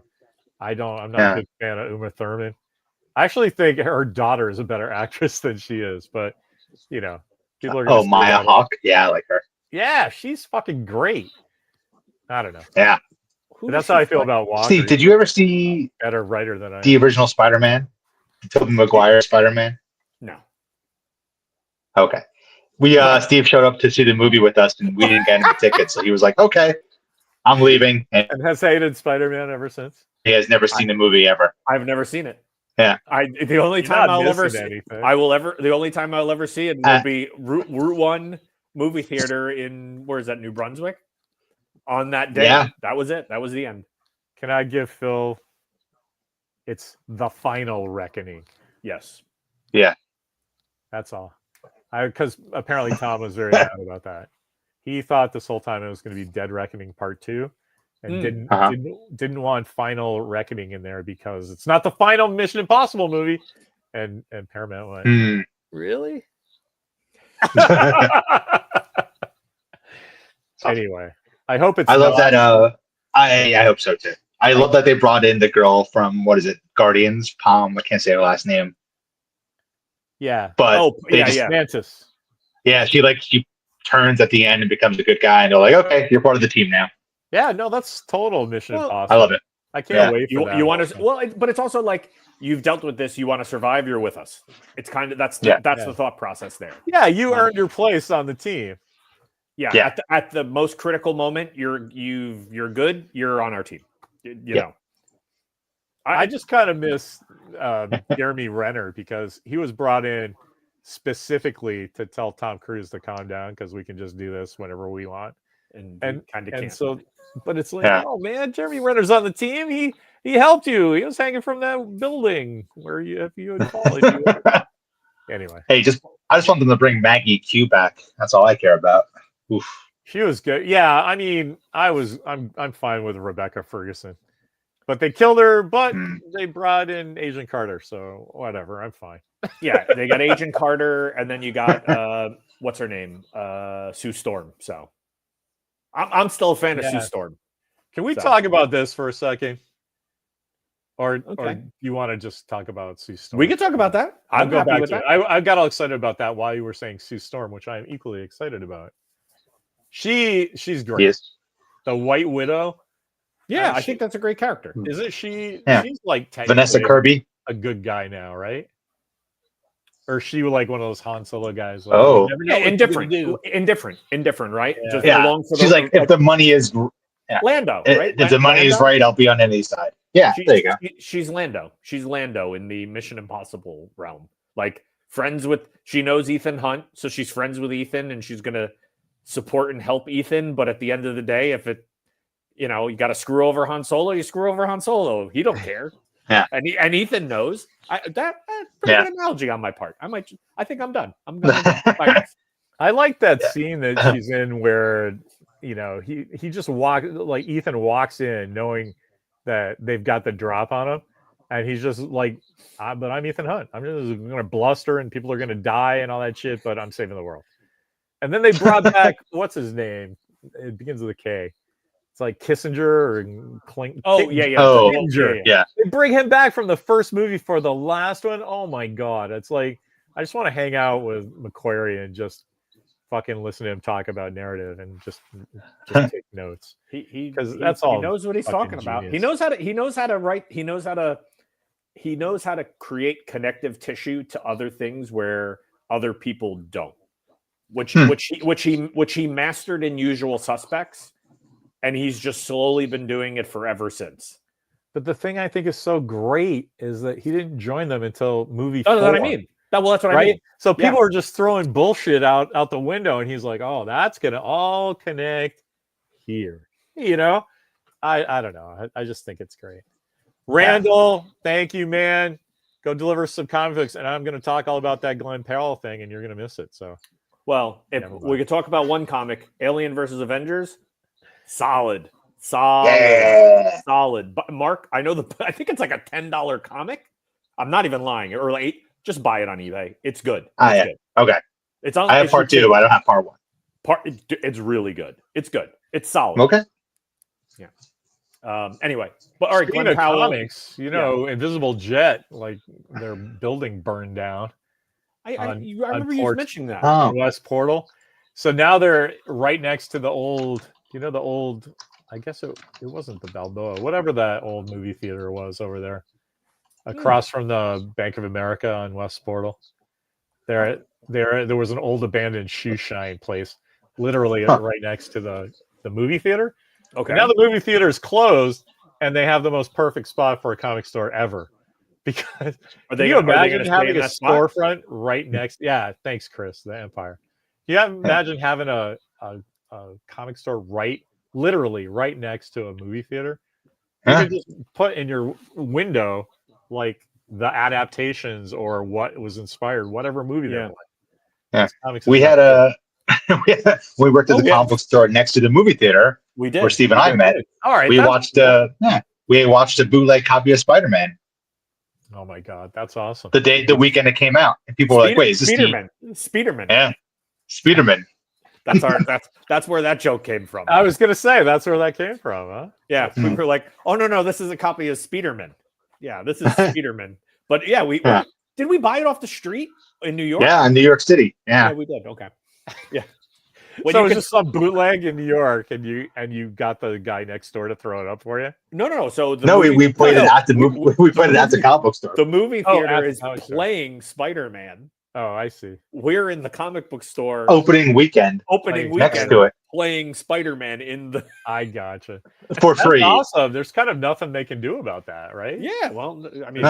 I'm not a big fan of Uma Thurman. I actually think her daughter is a better actress than she is, but people are going to Maya Hawke. Yeah, I like her. Yeah, she's fucking great. I don't know. Yeah. But that's how I feel about Walker. Steve, did you ever see better writer than I the original Spider-Man? Tobey Maguire Spider-Man? No. Okay. Steve showed up to see the movie with us, and we didn't get any tickets, so he was like, "Okay, I'm leaving." And has hated Spider-Man ever since. He has never seen the movie ever. I've never seen it. Yeah. The only time I'll ever see it will be Route 1 movie theater in, where is that, New Brunswick? On that day. Yeah. That was it. That was the end. Can I give Phil? It's the final reckoning. Yes. Yeah. That's all. Because apparently Tom was very mad about that. He thought this whole time it was going to be Dead Reckoning Part 2. And didn't want Final Reckoning in there because it's not the final Mission Impossible movie. And Paramount went, really? Anyway, I hope it's. I love that. I hope so too. I love that they brought in the girl from, what is it, Guardians? Palm. I can't say her last name. Yeah, but Mantis. Yeah, she turns at the end and becomes a good guy, and they're like, "Okay, you're part of the team now." Yeah, no, that's total Mission Impossible. I love it. I can't wait for that. You want to? But it's also like, you've dealt with this. You want to survive. You're with us. It's kind of that's the thought process there. Yeah, you earned your place on the team. Yeah. At the most critical moment, you're good. You're on our team. You know. I just kind of miss Jeremy Renner because he was brought in specifically to tell Tom Cruise to calm down because we can just do this whenever we want. And kind of can't. So, but it's like, oh man, Jeremy Renner's on the team. He helped you. He was hanging from that building where if you had fallen. Anyway, I just want them to bring Maggie Q back. That's all I care about. Oof. She was good. Yeah, I mean, I'm fine with Rebecca Ferguson. But they killed her, but they brought in Agent Carter, so whatever, I'm fine. Yeah, they got Agent Carter, and then you got what's her name? Sue Storm. So I'm still a fan of Sue Storm. Can we talk about this for a second? Or you want to just talk about Sue Storm? We can talk about that. I'll go back to it. I got all excited about that while you were saying Sue Storm, which I am equally excited about. She's great. Yes. The White Widow. Yeah, I think that's a great character. Isn't she? Yeah. She's like Vanessa Kirby, a good guy now, right? Or is she like one of those Han Solo guys? Like, indifferent, right? Yeah. Just along for she's like, if the money is Lando, right? If the money is right, I'll be on any side. Yeah, there you go. She's Lando. She's Lando in the Mission Impossible realm. Like she knows Ethan Hunt, so she's friends with Ethan, and she's gonna support and help Ethan. But at the end of the day, if it you got to screw over Han Solo, you screw over Han Solo. He don't care. Yeah. And Ethan knows. That's pretty good analogy on my part. I think I'm done. I'm going to I like that scene that she's in where, he just Ethan walks in knowing that they've got the drop on him. And he's just like, but I'm Ethan Hunt. I'm just going to bluster and people are going to die and all that shit, but I'm saving the world. And then they brought back, what's his name? It begins with a K. It's like Kissinger or Clink. Kissinger. Yeah. They bring him back from the first movie for the last one. Oh my God. It's like, I just want to hang out with McQuarrie and just fucking listen to him talk about narrative and just take notes. Because that's all. He knows what he's talking about. He knows how to write. He knows how to create connective tissue to other things where other people don't. Which he mastered in Usual Suspects. And he's just slowly been doing it forever since. But the thing I think is so great is that he didn't join them until movie 4. That's what I mean. That's what I mean. So people are just throwing bullshit out the window, and he's like, "Oh, that's gonna all connect here." You know, I don't know. I just think it's great. Randall, thank you, man. Go deliver some comic books, and I'm going to talk all about that Glenn Powell thing, and you're going to miss it. So, well, if we could talk about one comic, Alien versus Avengers, solid. But Mark, I think it's like a $10 comic. I'm not even lying. Or like, just buy it on eBay. It's good. It's good. Okay. It's on. I have part 2. I don't have part 1. It's really good. It's good. It's solid. Okay. Yeah. Anyway, but all right. Speaking of comics, Invisible Jet, like their building burned down. I remember you mentioning that. West Portal. So now they're right next to the old. The old. I guess it wasn't the Balboa, whatever that old movie theater was over there, across from the Bank of America on West Portal. There was an old abandoned shoe shine place, literally right next to the movie theater. Okay. And now the movie theater is closed, and they have the most perfect spot for a comic store ever. Because can you imagine having a storefront right next? Yeah, thanks, Chris. The Empire. Can you imagine having a comic store literally right next to a movie theater? You can just put in your window like the adaptations or what was inspired, whatever movie they like. Yeah, we had we worked at the comic book store next to the movie theater. We did. Where Steve and I met. All right, we watched a bootleg copy of Spider-Man. Oh my god, that's awesome! The weekend it came out, and people were like, "Wait, is this Speederman?" Yeah, Speederman. That's where that joke came from. I was gonna say that's where that came from, huh? Yeah, we were like, "Oh no, this is a copy of Speederman." Yeah, this is Speederman. But yeah, did we buy it off the street in New York? Yeah, in New York City. Yeah, we did. Okay. Yeah. So it was just some bootleg in New York, and you got the guy next door to throw it up for you? No. So we played it at the movie. We played it at the comic book store. The movie theater is playing Spider-Man. Oh, I see. We're in the comic book store opening weekend next to it, playing Spider-Man in the. I gotcha. For free. Awesome. There's kind of nothing they can do about that, right? Yeah. Well, I mean,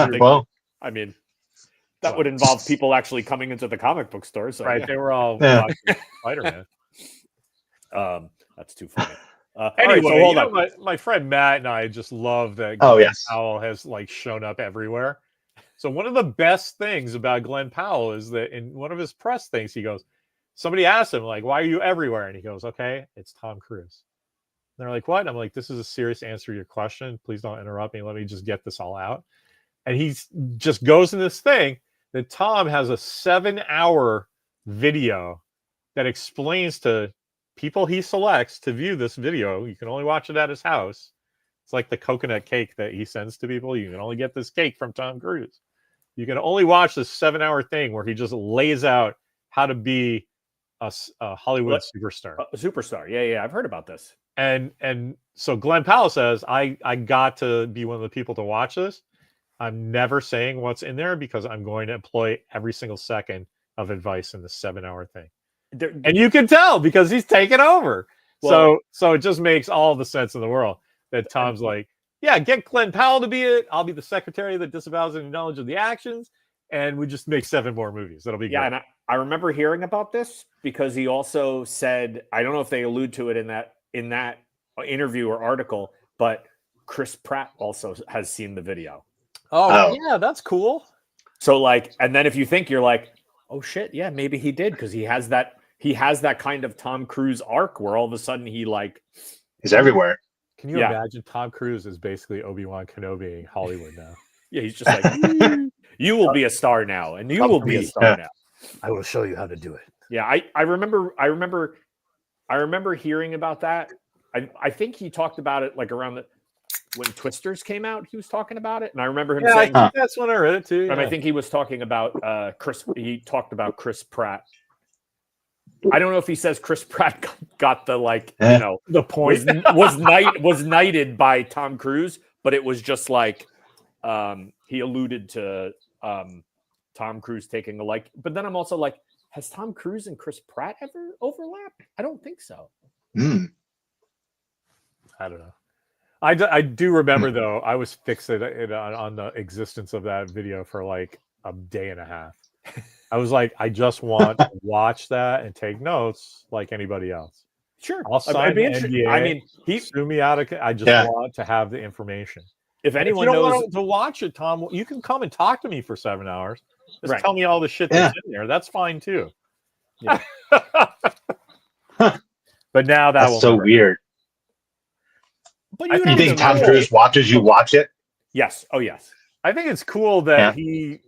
that would involve people actually coming into the comic book store. So right, they were all watching Spider-Man. That's too funny. Anyway, hold on. My friend Matt and I just love that Glenn Powell has like shown up everywhere. So one of the best things about Glenn Powell is that in one of his press things, he goes, somebody asked him, like, why are you everywhere? And he goes, okay, it's Tom Cruise. And they're like, what? And I'm like, this is a serious answer to your question. Please don't interrupt me. Let me just get this all out. And he just goes in this thing that Tom has a 7-hour video that explains to people he selects to view this video. You can only watch it at his house. It's like the coconut cake that he sends to people. You can only get this cake from Tom Cruise. You can only watch this 7-hour thing where he just lays out how to be a Hollywood superstar. A superstar. Yeah. I've heard about this. And so Glenn Powell says, I got to be one of the people to watch this. I'm never saying what's in there because I'm going to employ every single second of advice in the 7-hour thing. And you can tell because he's taken over. So it just makes all the sense in the world that Tom's like, yeah, get Glenn Powell to be it. I'll be the secretary that disavows any knowledge of the actions. And we just make 7 more movies. That'll be good. And I remember hearing about this because he also said, I don't know if they allude to it in that interview or article, but Chris Pratt also has seen the video. Oh. Yeah, that's cool. So like, and then if you think, you're like, oh shit, yeah, maybe he did because he has that kind of Tom Cruise arc where all of a sudden he like is everywhere. Can you imagine Tom Cruise is basically Obi-Wan Kenobi in Hollywood now? Yeah, he's just like, you will be a star now, and you will be a star now. I will show you how to do it. Yeah, I remember hearing about that. I think he talked about it like around when Twisters came out. He was talking about it, and I remember him saying that's when I read it too. And I think he was talking about Chris. He talked about Chris Pratt. I don't know if he says Chris Pratt got the the point was knighted by Tom Cruise, but it was just like he alluded to Tom Cruise taking a like. But then I'm also like, has Tom Cruise and Chris Pratt ever overlapped? I don't think so. I don't know. I do remember though. I was fixated on the existence of that video for like a day and a half. I was like, I just want to watch that and take notes like anybody else. Sure. I'll sign the NDA. I mean, sue me out of. I just want to have the information. If anyone if you knows don't want to watch it, Tom, you can come and talk to me for 7 hours. Just Right. tell me all the shit that's in there. That's fine too. Yeah. But now that's so weird. But you think Tom Cruise watches you watch it? Yes. Oh, yes. I think it's cool that he,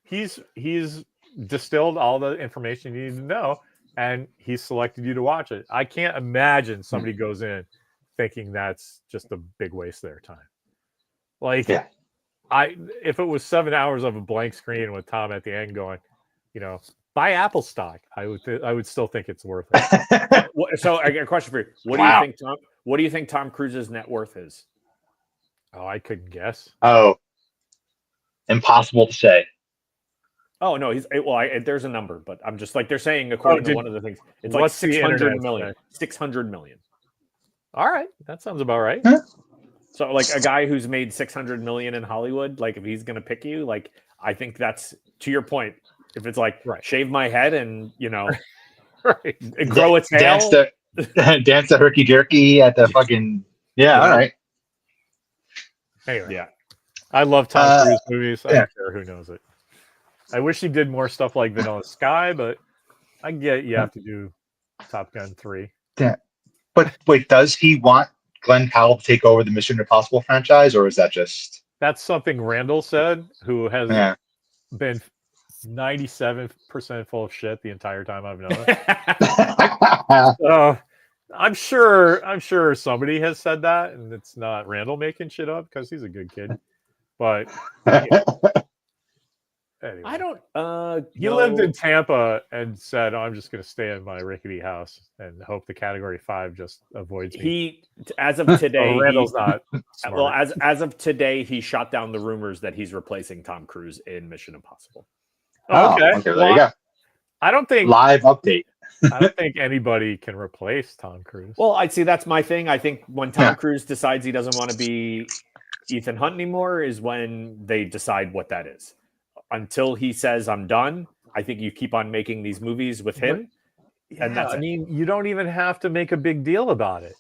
he's distilled all the information you need to know, and he's selected you to watch it. I can't imagine somebody goes in thinking that's just a big waste of their time. Like, if it was 7 hours of a blank screen with Tom at the end going, buy Apple stock, I would still think it's worth it. So I got a question for you. What do you think Tom Cruise's net worth is? Oh, I couldn't guess. Oh, impossible to say. Oh no, there's a number, but I'm just like they're saying according to one of the things, it's like 600 million. 600 million. All right, that sounds about right. Huh? So like a guy who's made 600 million in Hollywood, like if he's gonna pick you, like I think that's to your point. If it's like shave my head and grow its tail, dance the herky jerky at the fucking all right. Anyway, I love Tom Cruise movies. I don't care who knows it. I wish he did more stuff like Vanilla Sky, but I get you have to do Top Gun 3. Yeah. But wait, does he want Glenn Powell to take over the Mission Impossible franchise, or is that just... That's something Randall said, who has been 97% full of shit the entire time I've known it. I'm sure somebody has said that, and it's not Randall making shit up because he's a good kid. But anyway. I don't. He lived in Tampa and said, "I'm just going to stay in my rickety house and hope the Category 5 just avoids me." As of today, Randall's not smart. Well, as of today, he shot down the rumors that he's replacing Tom Cruise in Mission Impossible. Okay, there you go. I don't think live update. I don't think anybody can replace Tom Cruise. Well, I'd say that's my thing. I think when Tom Cruise decides he doesn't want to be Ethan Hunt anymore is when they decide what that is. Until he says I'm done, I think you keep on making these movies with him. And that's you don't even have to make a big deal about it.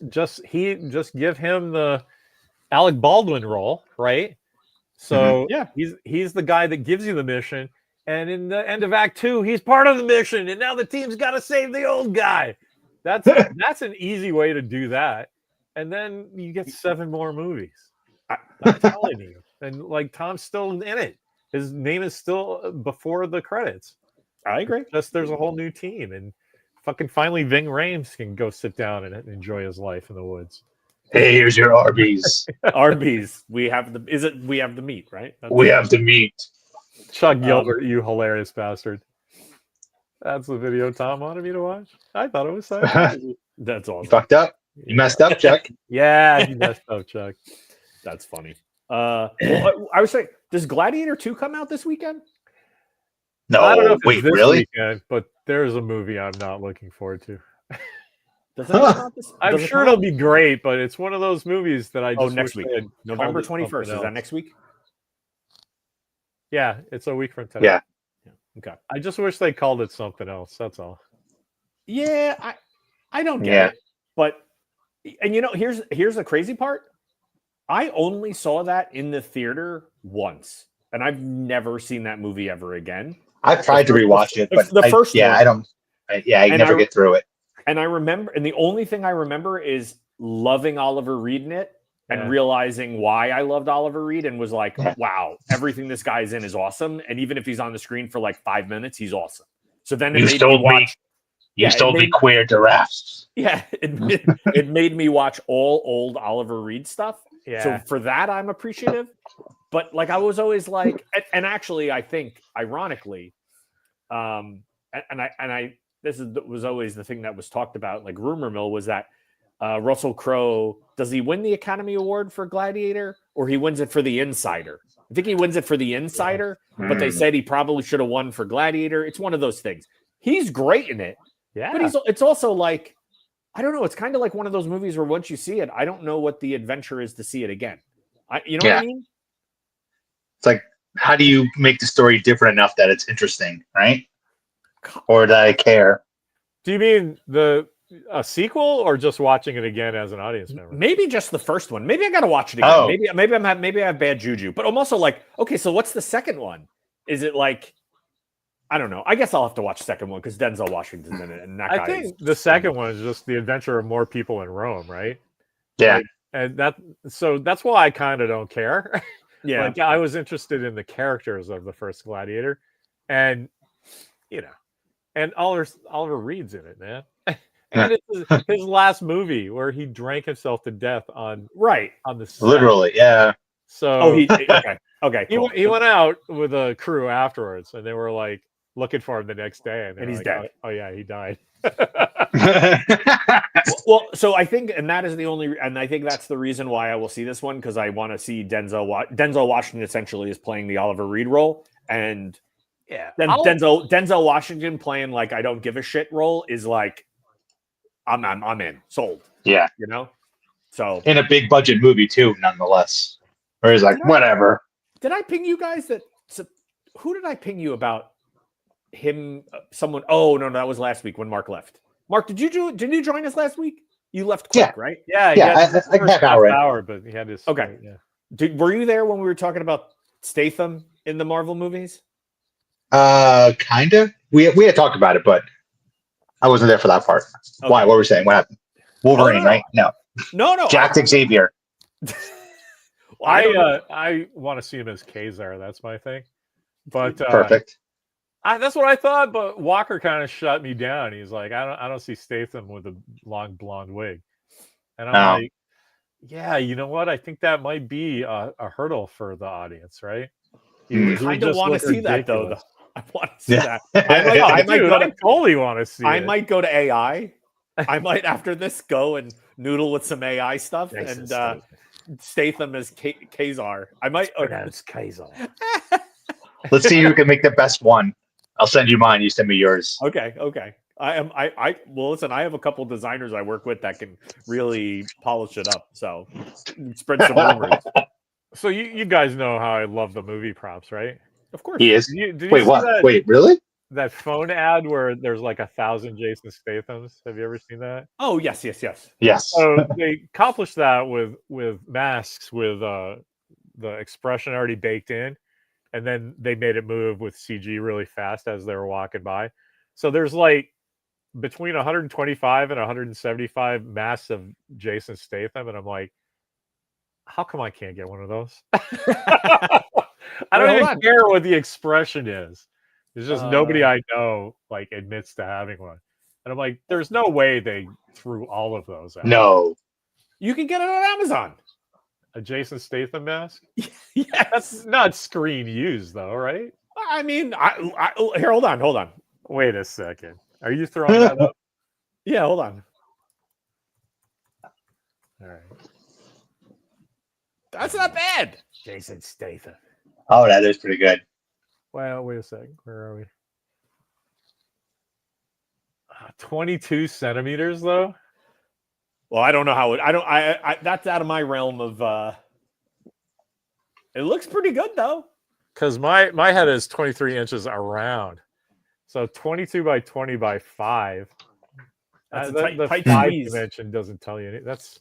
Just give him the Alec Baldwin role, right? So he's the guy that gives you the mission. And in the end of Act 2, he's part of the mission, and now the team's got to save the old guy. That's an easy way to do that, and then you get 7 more movies. I'm telling you, and like Tom's still in it. His name is still before the credits. I agree. Just there's a whole new team, and fucking finally Ving Rhames can go sit down and enjoy his life in the woods. Hey, here's your Arby's. Arby's. We have the meat, right? We have the meat. Chuck Gilbert, you hilarious bastard. That's the video Tom wanted me to watch. I thought it was sad. That's awesome. You fucked up. You messed up, Chuck. Yeah, you messed up, Chuck. That's funny. I was saying, does Gladiator 2 come out this weekend? No, I don't know if wait, it's this really? weekend, but there's a movie I'm not looking forward to. Does that come out this? I'm sure it'll be great, but it's one of those movies that I just next week, November 21st. Is that next week? Yeah, it's a week from today. Yeah. Okay. I just wish they called it something else. That's all. Yeah, I don't get it. But and here's the crazy part. I only saw that in the theater once, and I've never seen that movie ever again. I've tried to rewatch it, but the first one. I don't. I never get through it. And I remember, and the only thing I remember is loving Oliver Reed in it. And realizing why I loved Oliver Reed and was like, wow, everything this guy's in is awesome. And even if he's on the screen for like 5 minutes, he's awesome. So then you told me queer giraffes. Yeah, it made me watch all old Oliver Reed stuff. Yeah. So for that, I'm appreciative. But like I was always like, and actually, I think ironically, was always the thing that was talked about, like rumor mill, was that Russell Crowe, does he win the Academy Award for Gladiator or he wins it for The Insider? I think he wins it for The Insider, but they said he probably should have won for Gladiator. It's one of those things. He's great in it. Yeah. But it's also like, I don't know. It's kind of like one of those movies where once you see it, I don't know what the adventure is to see it again. You know what I mean? It's like, how do you make the story different enough that it's interesting, right? Or that I care? Do you mean the a sequel or just watching it again as an audience member? Maybe just the first one. Maybe I got to watch it again. Oh. Maybe I have bad juju. But I'm also like, okay, so what's the second one? Is it like, I don't know. I guess I'll have to watch the second one because Denzel Washington's in it, and that guy. I think the second one is just the adventure of more people in Rome, right? Yeah. Like, and that's why I kind of don't care. Yeah. Like, I was interested in the characters of the first Gladiator, and and Oliver Reed's in it, man. And it's his last movie where he drank himself to death on the set. Literally, yeah. So okay, he, cool. he went out with a crew afterwards, and they were like looking for him the next day, and he's like, dead. Oh yeah, he died. Well, so I think, and that is I think that's the reason why I will see this one, because I want to see Denzel Washington essentially is playing the Oliver Reed role, and then Denzel Washington playing like I don't give a shit role is like I'm in, sold. Yeah, So in a big budget movie too, nonetheless. Where he's like, whatever. Did I ping you guys that? Who did I ping you about him? Someone? Oh no, that was last week when Mark left. Mark, did you join us last week? You left quick, right? Yeah, I half hour, but he had his okay. Yeah. Were you there when we were talking about Statham in the Marvel movies? Kinda. We had talked about it, but I wasn't there for that part. Okay. Why? What were we saying? What happened? Wolverine, right? No. Jack Xavier. I want to see him as Kazar. That's my thing. But perfect. That's what I thought. But Walker kind of shut me down. He's like, I don't see Statham with a long blonde wig, and I'm like, yeah, you know what? I think that might be a hurdle for the audience, right? I don't want to see that though. I want to see that. I totally want to see. I might go to AI. I might after this go and noodle with some AI stuff and Statham as Kazar. I might pronounce Kazar. Let's see who can make the best one. I'll send you mine. You send me yours. Okay. Well, listen, I have a couple designers I work with that can really polish it up. So spread some rumors. So you guys know how I love the movie props, right? Of course. He is. Did you Wait, what? Wait, really? That phone ad where there's like 1,000 Jason Stathams. Have you ever seen that? Oh, yes. So they accomplished that with masks with the expression already baked in, and then they made it move with CG really fast as they were walking by. So there's like between 125 and 175 masks of Jason Statham, and I'm like, how come I can't get one of those? I don't even care what the expression is. It's just nobody I know like admits to having one. And I'm like, there's no way they threw all of those out. No. You can get it on Amazon. A Jason Statham mask? Yeah. That's not screen used though, right? I mean, here, hold on. Wait a second. Are you throwing that up? Yeah, hold on. All right. That's not bad. Jason Statham. Oh, that is pretty good. Well, wait a second. Where are we? 22 centimeters, though. Well, I don't know how it. I that's out of my realm of. It looks pretty good though. Because my head is 23 inches around, so 22 by 20 by 5. That's the 5 dimension doesn't tell you anything. That's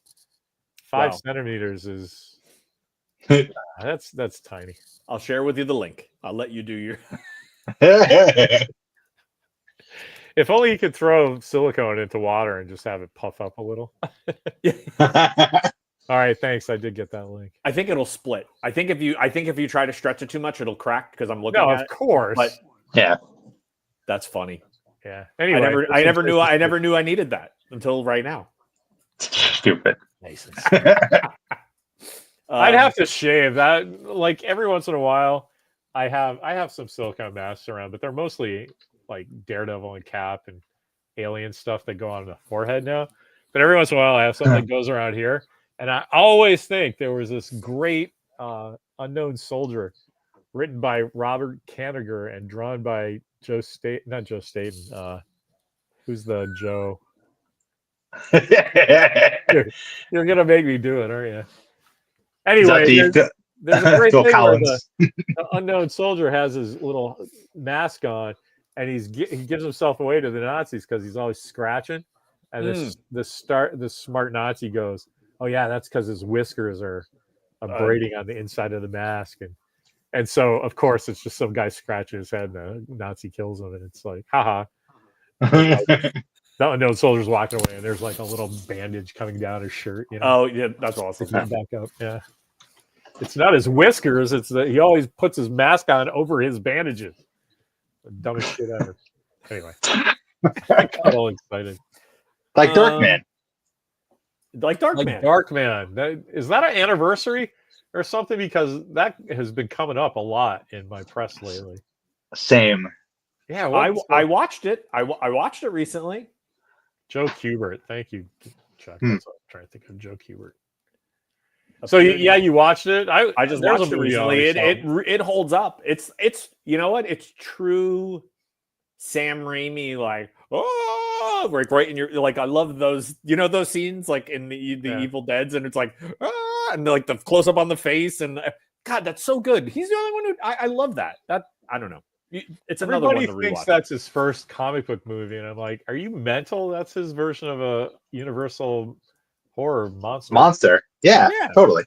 5 centimeters is. That's tiny. I'll share with you the link. I'll let you do your. If only you could throw silicone into water and just have it puff up a little. All right, thanks. I did get that link. I think it'll split. I think if you try to stretch it too much, it'll crack because I'm looking at it. No, of course. But yeah, that's funny. Yeah. Anyway, I never knew I needed that until right now. Stupid. I'd have to shave that. Like every once in a while, I have some silicone masks around, but they're mostly like Daredevil and Cap and Alien stuff that go on the forehead now. But every once in a while, I have something that goes around here, and I always think there was this great Unknown Soldier, written by Robert Kanigher and drawn by not Joe Staten. Who's the Joe? You're gonna make me do it, aren't you? Anyway, there's a great thing where the Unknown Soldier has his little mask on, and he gives himself away to the Nazis because he's always scratching. And this smart Nazi goes, "Oh yeah, that's because his whiskers are braiding on the inside of the mask." And so of course it's just some guy scratching his head and the Nazi kills him, and it's like, haha. No soldiers walking away, and there's like a little bandage coming down his shirt. Oh yeah, that's awesome. Back up, yeah. It's not his whiskers; it's that he always puts his mask on over his bandages. The dumbest shit ever. Anyway, I got all excited. Like Darkman. Like Darkman. Darkman. Is that an anniversary or something? Because that has been coming up a lot in my press lately. Same. Yeah, I watched it. I watched it recently. Joe Kubert. Thank you, Chuck. That's what I'm trying to think of. Joe Kubert. So yeah, you watched it. I just watched it recently. It holds up. It's you know what? It's true Sam Raimi, like, oh, right in your, like, I love those, those scenes like in the Evil Deads, and it's like, and like the close up on the face, and God, that's so good. He's the only one who I love that. I don't know. It's another one to rewatch. Everybody thinks that's his first comic book movie, and I'm like, are you mental? That's his version of a Universal horror monster. Yeah, totally.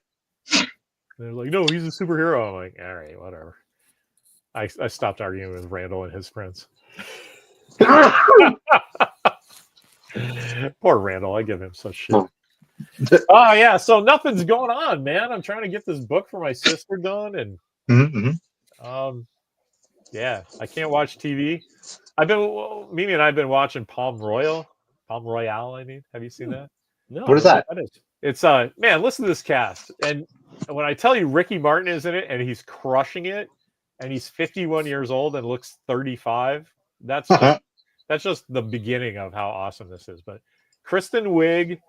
And they're like, no, he's a superhero. I'm like, all right, whatever. I stopped arguing with Randall and his friends. Poor Randall. I give him such shit. Oh yeah, so nothing's going on, man. I'm trying to get this book for my sister done, and yeah, I can't watch TV. Mimi and I've been watching Palm Royale. I mean, have you seen that? No. What is that? It's man, listen to this cast. And when I tell you Ricky Martin is in it and he's crushing it, and he's 51 years old and looks 35, that's just the beginning of how awesome this is. But Kristen Wiig,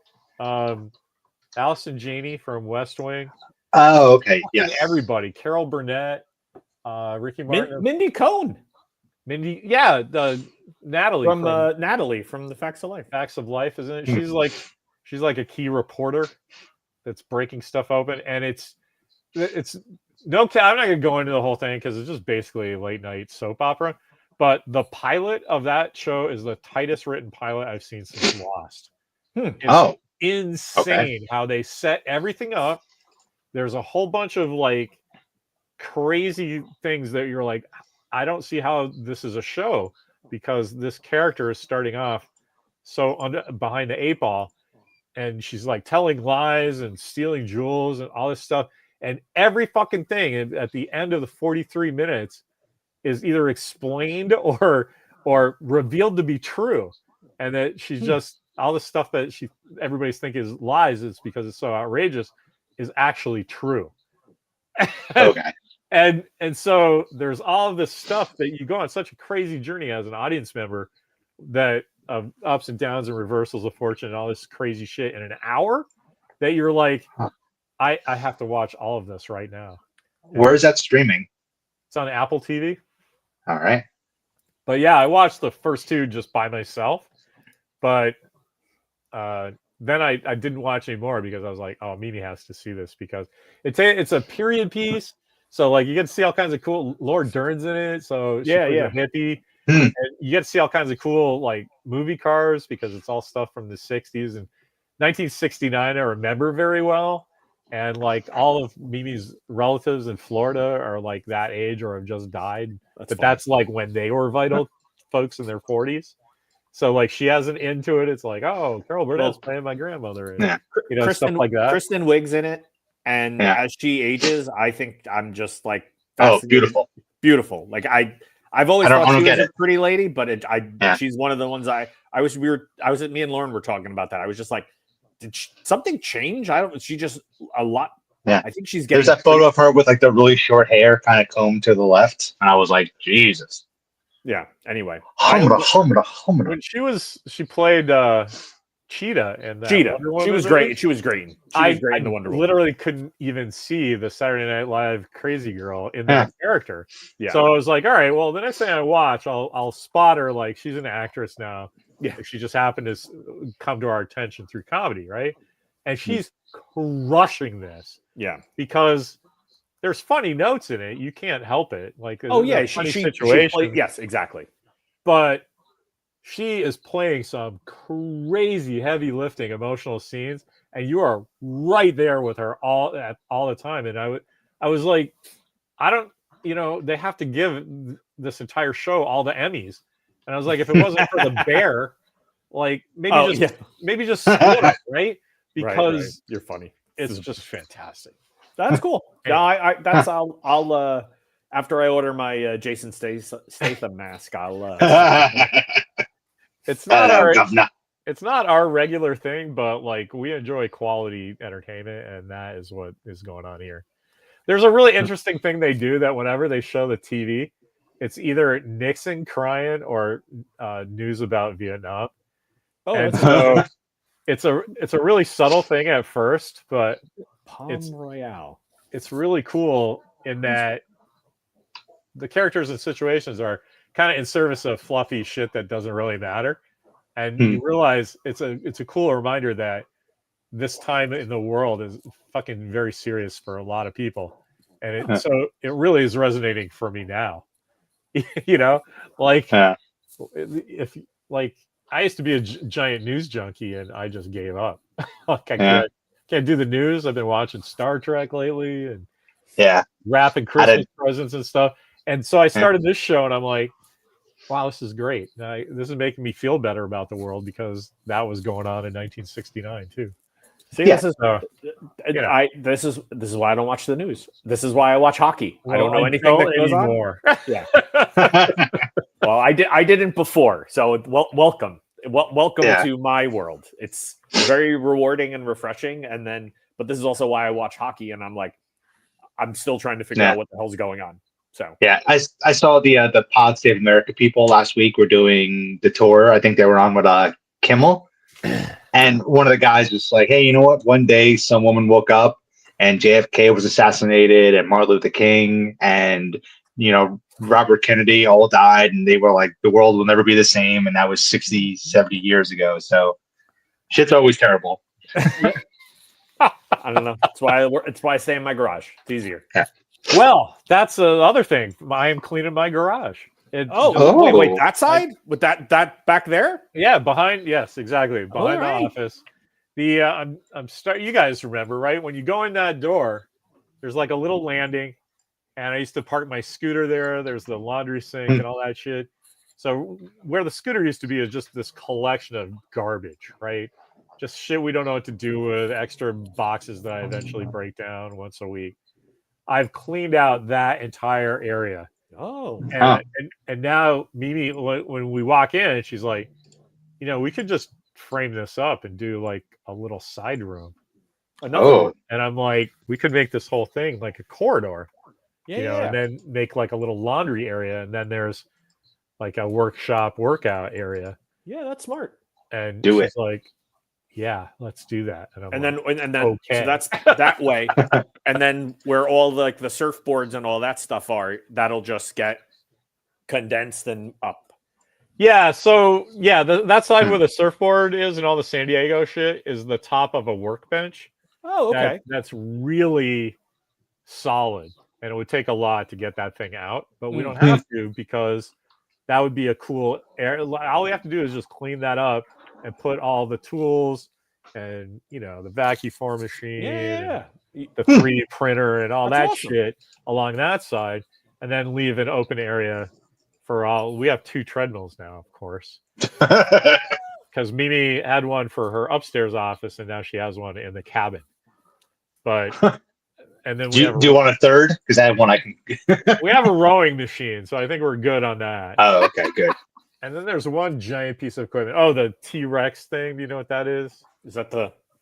Allison Janney from West Wing. Oh, okay. Yeah. Everybody. Carol Burnett, Ricky Martin. Mindy Cohn. Natalie from Natalie from the Facts of Life. Facts of Life, isn't it? She's like a key reporter that's breaking stuff open, and it's no. I'm not gonna go into the whole thing because it's just basically a late night soap opera. But the pilot of that show is the tightest written pilot I've seen since Lost. It's insane how they set everything up. There's a whole bunch of like crazy things that you're like, I don't see how this is a show, because this character is starting off so behind the eight ball, and she's like telling lies and stealing jewels and all this stuff, and every fucking thing at the end of the 43 minutes is either explained or revealed to be true, and that she's just all the stuff that everybody's thinking is lies, it's because it's so outrageous, is actually true. Okay. And so there's all of this stuff that you go on such a crazy journey as an audience member, that of ups and downs and reversals of fortune and all this crazy shit in an hour, that you're like, I have to watch all of this right now. Where is that streaming? It's on Apple TV. All right. But yeah, I watched the first two just by myself. But then I didn't watch any more because I was like, oh, Mimi has to see this, because it's a period piece. So like you get to see all kinds of cool. Laura Dern's in it, so she's a hippie. And you get to see all kinds of cool like movie cars, because it's all stuff from the 60s and 1969. I remember very well, and like all of Mimi's relatives in Florida are like that age or have just died. That's like when they were vital folks in their 40s. So like she has an into it. It's like, oh, Carol Burnett's playing my grandmother, and stuff like that. Kristen Wiig's in it. And as she ages, I think I'm just like, beautiful. Like I've always thought she was a pretty lady, but she's one of the ones I was me and Lauren were talking about that. I was just like, did something change? She just a lot. Yeah. I think she's getting. There's that photo of her with like the really short hair kind of combed to the left. And I was like, Jesus. Yeah. Anyway. When she played Cheetah and Cheetah. She was great. She was great. I in the Wonder Woman. Literally couldn't even see the Saturday Night Live crazy girl in that character. Yeah. So I was like, all right, well, the next thing I watch, I'll spot her, like she's an actress now. Yeah. She just happened to come to our attention through comedy, right? And she's crushing this. Yeah. Because there's funny notes in it. You can't help it. Like, funny situation. Yes, exactly. But she is playing some crazy heavy lifting emotional scenes, and you are right there with her all the time. And I was like, I don't, they have to give this entire show all the Emmys. And I was like, if it wasn't for the bear, like maybe just split it, right? Because right. You're funny. It's just fantastic. That's cool. Yeah, I'll after I order my Jason Statham mask, I'll. It's not our regular thing, but like we enjoy quality entertainment, and that is what is going on here. There's a really interesting thing they do that whenever they show the TV, it's either Nixon crying or news about Vietnam. Oh, and so it's a really subtle thing at first, but Royale. It's really cool in that the characters and situations are kind of in service of fluffy shit that doesn't really matter, and you realize it's a cool reminder that this time in the world is fucking very serious for a lot of people, and so it really is resonating for me now. If I used to be a giant news junkie, and I just gave up. Like I can't do the news. I've been watching Star Trek lately, and wrapping Christmas presents and stuff. And so I started this show, and I'm like, wow, this is great. This is making me feel better about the world because that was going on in 1969 too. See, this is why I don't watch the news. This is why I watch hockey. I don't know anything that goes on. Yeah. Well, I didn't before, so welcome to my world. It's very rewarding and refreshing. But this is also why I watch hockey, and I'm like, I'm still trying to figure out what the hell's going on. So I saw the Pod Save America people last week were doing the tour. I think they were on with Kimmel. And one of the guys was like, hey, you know what? One day some woman woke up and JFK was assassinated and Martin Luther King and, Robert Kennedy all died. And they were like, the world will never be the same. And that was 60, 70 years ago. So shit's always terrible. I don't know. It's why I stay in my garage. It's easier. Yeah. Well, that's the other thing. I am cleaning my garage. Wait, that side with that back there? Yeah, behind. Yes, exactly. Behind the office. I'm you guys remember, right? When you go in that door, there's like a little landing, and I used to park my scooter there. There's the laundry sink and all that shit. So where the scooter used to be is just this collection of garbage, right? Just shit we don't know what to do with, extra boxes that I eventually break down once a week. I've cleaned out that entire area. Oh, and now Mimi, when we walk in, she's like, we could just frame this up and do like a little side room. And I'm like, we could make this whole thing like a corridor, and then make like a little laundry area, and then there's like a workout area. Yeah, that's smart. And she's like, yeah, let's do that. And then okay. So that's that way. And then where all the surfboards and all that stuff are, that'll just get condensed and up. Yeah. So that side where the surfboard is and all the San Diego shit is the top of a workbench. Oh, okay. That's really solid, and it would take a lot to get that thing out, but we don't have to because that would be a cool area. All we have to do is just clean that up and put all the tools and the vacuum form machine, the 3D printer and all that awesome shit along that side, and then leave an open area for all. We have 2 treadmills now, of course, because Mimi had one for her upstairs office, and now she has one in the cabin. But and then do you want a third? Because I have one I can. We have a rowing machine, so I think we're good on that. Oh, okay, good. And then there's one giant piece of equipment. Oh, the T-Rex thing. Do you know what that is? Is that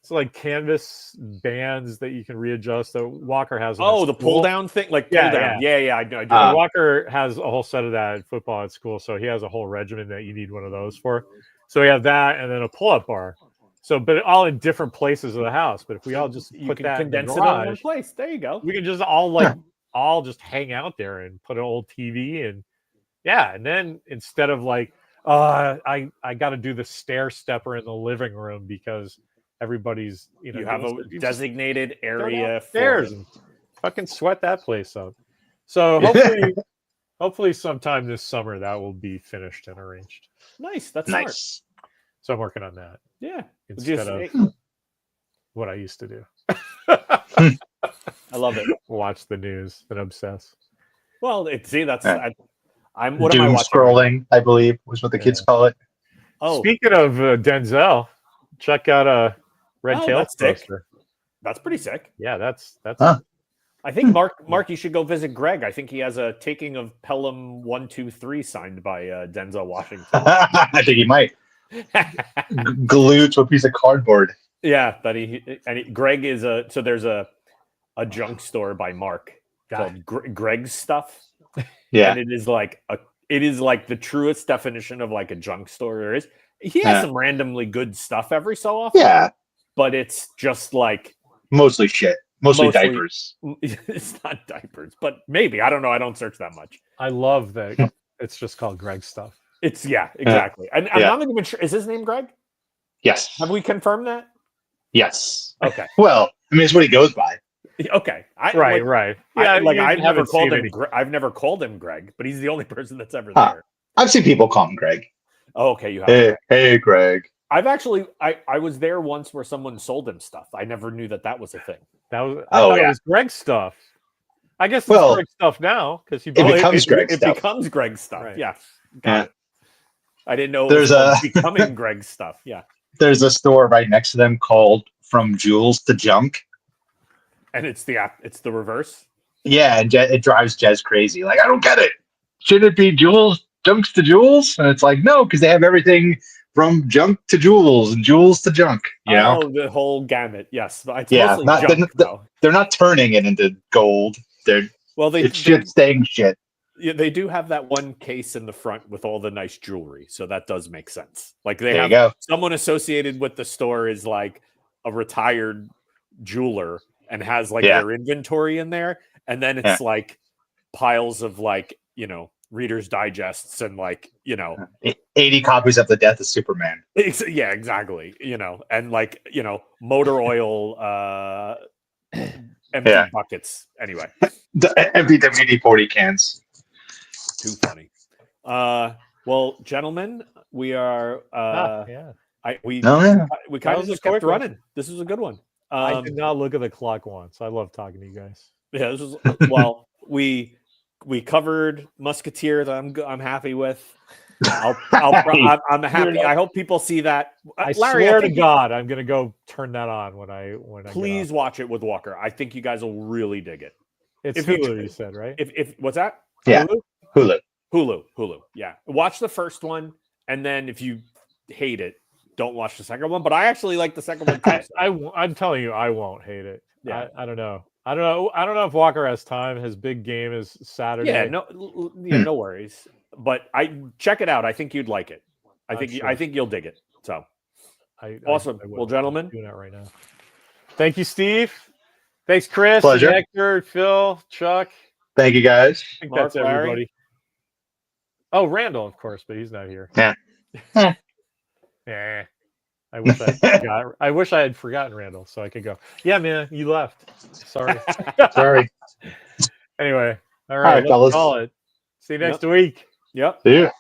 it's like canvas bands that you can readjust. So Walker has. The pull down thing, pull down. Yeah. I do. Walker has a whole set of that in football at school, so he has a whole regimen that you need one of those for. So we have that, and then a pull-up bar. So, but all in different places of the house. But if we all just put that condense in the garage, it in one place, there you go. We can just all just hang out there and put an old TV and. Yeah, and then instead of like, I got to do the stair stepper in the living room because everybody's, you have a designated area for and fucking sweat that place up. So Hopefully, sometime this summer that will be finished and arranged. Nice. That's smart. Nice. So I'm working on that Yeah. instead of what I used to do. I love it. Watch the news and obsess. Well, that's Yeah. I'm what Doom am I watching? scrolling, I believe, was what the kids call it. Oh, Speaking of Denzel, check out a Red Oh, Tail that's sick. poster. that's pretty sick. Yeah, that's Huh. I think Mark, you should go visit Greg. I think he has a Taking of Pelham 123 signed by Denzel Washington. I think he might. Glued to a piece of cardboard. Yeah, but Greg is there's a junk store by Mark called Greg's Stuff. Yeah. And it is like the truest definition of like a junk store there is. He has some randomly good stuff every so often. Yeah. But it's just like Mostly shit. Mostly diapers. It's not diapers, but maybe. I don't know. I don't search that much. I love that it's just called Greg Stuff. It's exactly. And I'm not even sure. Is his name Greg? Yes. Have we confirmed that? Yes. Okay. Well, I mean, it's what he goes by. Okay. Right. Yeah, you I've never haven't called seen him. I've never called him Greg, but he's the only person that's ever Huh. there. I've seen people call him Greg. Oh, okay. You have. Hey, Greg. I've actually. I was there once where someone sold him stuff. I never knew that was a thing. That was it was Greg Stuff. I guess it's Greg Stuff now because it becomes Greg It Stuff. becomes Greg Stuff. Right. Yeah. Yeah. It. I didn't know There's becoming Greg Stuff. Yeah. There's a store right next to them called From Jewels to Junk. And it's the reverse. Yeah, and it drives Jez crazy. Like, I don't get it. Should it be jewels, junks to jewels? And it's like, no, because they have everything from junk to jewels and jewels to junk. You know, the whole gamut. Yes, it's yeah. mostly junk, they're not turning it into gold. It's shit staying shit. Yeah, they do have that one case in the front with all the nice jewelry, so that does make sense. Like they have someone associated with the store is like a retired jeweler and has like their inventory in there, and then it's like piles of like Reader's Digests and like 80 copies of The Death of Superman. Yeah, exactly. And like motor oil, empty buckets. Anyway, the empty WD-40 cans. Too funny. Well, gentlemen, we are. We kind of just kept running. This was a good one. I did not look at the clock once. I love talking to you guys. Yeah, this was we covered Musketeer that I'm happy with. I'm happy. I hope people see that. I swear to God, I'm gonna go turn that on when I. Please watch it with Walker. I think you guys will really dig it. It's Hulu, you said, right? If what's that? Yeah, Hulu. Yeah, watch the first one, and then if you hate it, don't watch the second one. But I actually like the second one too. I'm telling you, I won't hate it. Yeah. I don't know. I don't know if Walker has time. His big game is Saturday. Yeah, no worries. But check it out. I think you'd like it. I think you'll dig it. So awesome. Well, gentlemen, I'm doing that right now. Thank you, Steve. Thanks, Chris, Pleasure. Hector, Phil, Chuck. Thank you, guys. I think that's everybody. Oh, Randall, of course, but he's not here. Yeah. Yeah. I wish I had forgotten Randall, so I could go. Yeah, man, you left. Sorry. Sorry. Anyway, all right, let's fellas. call it. See you next week. Yep. See ya.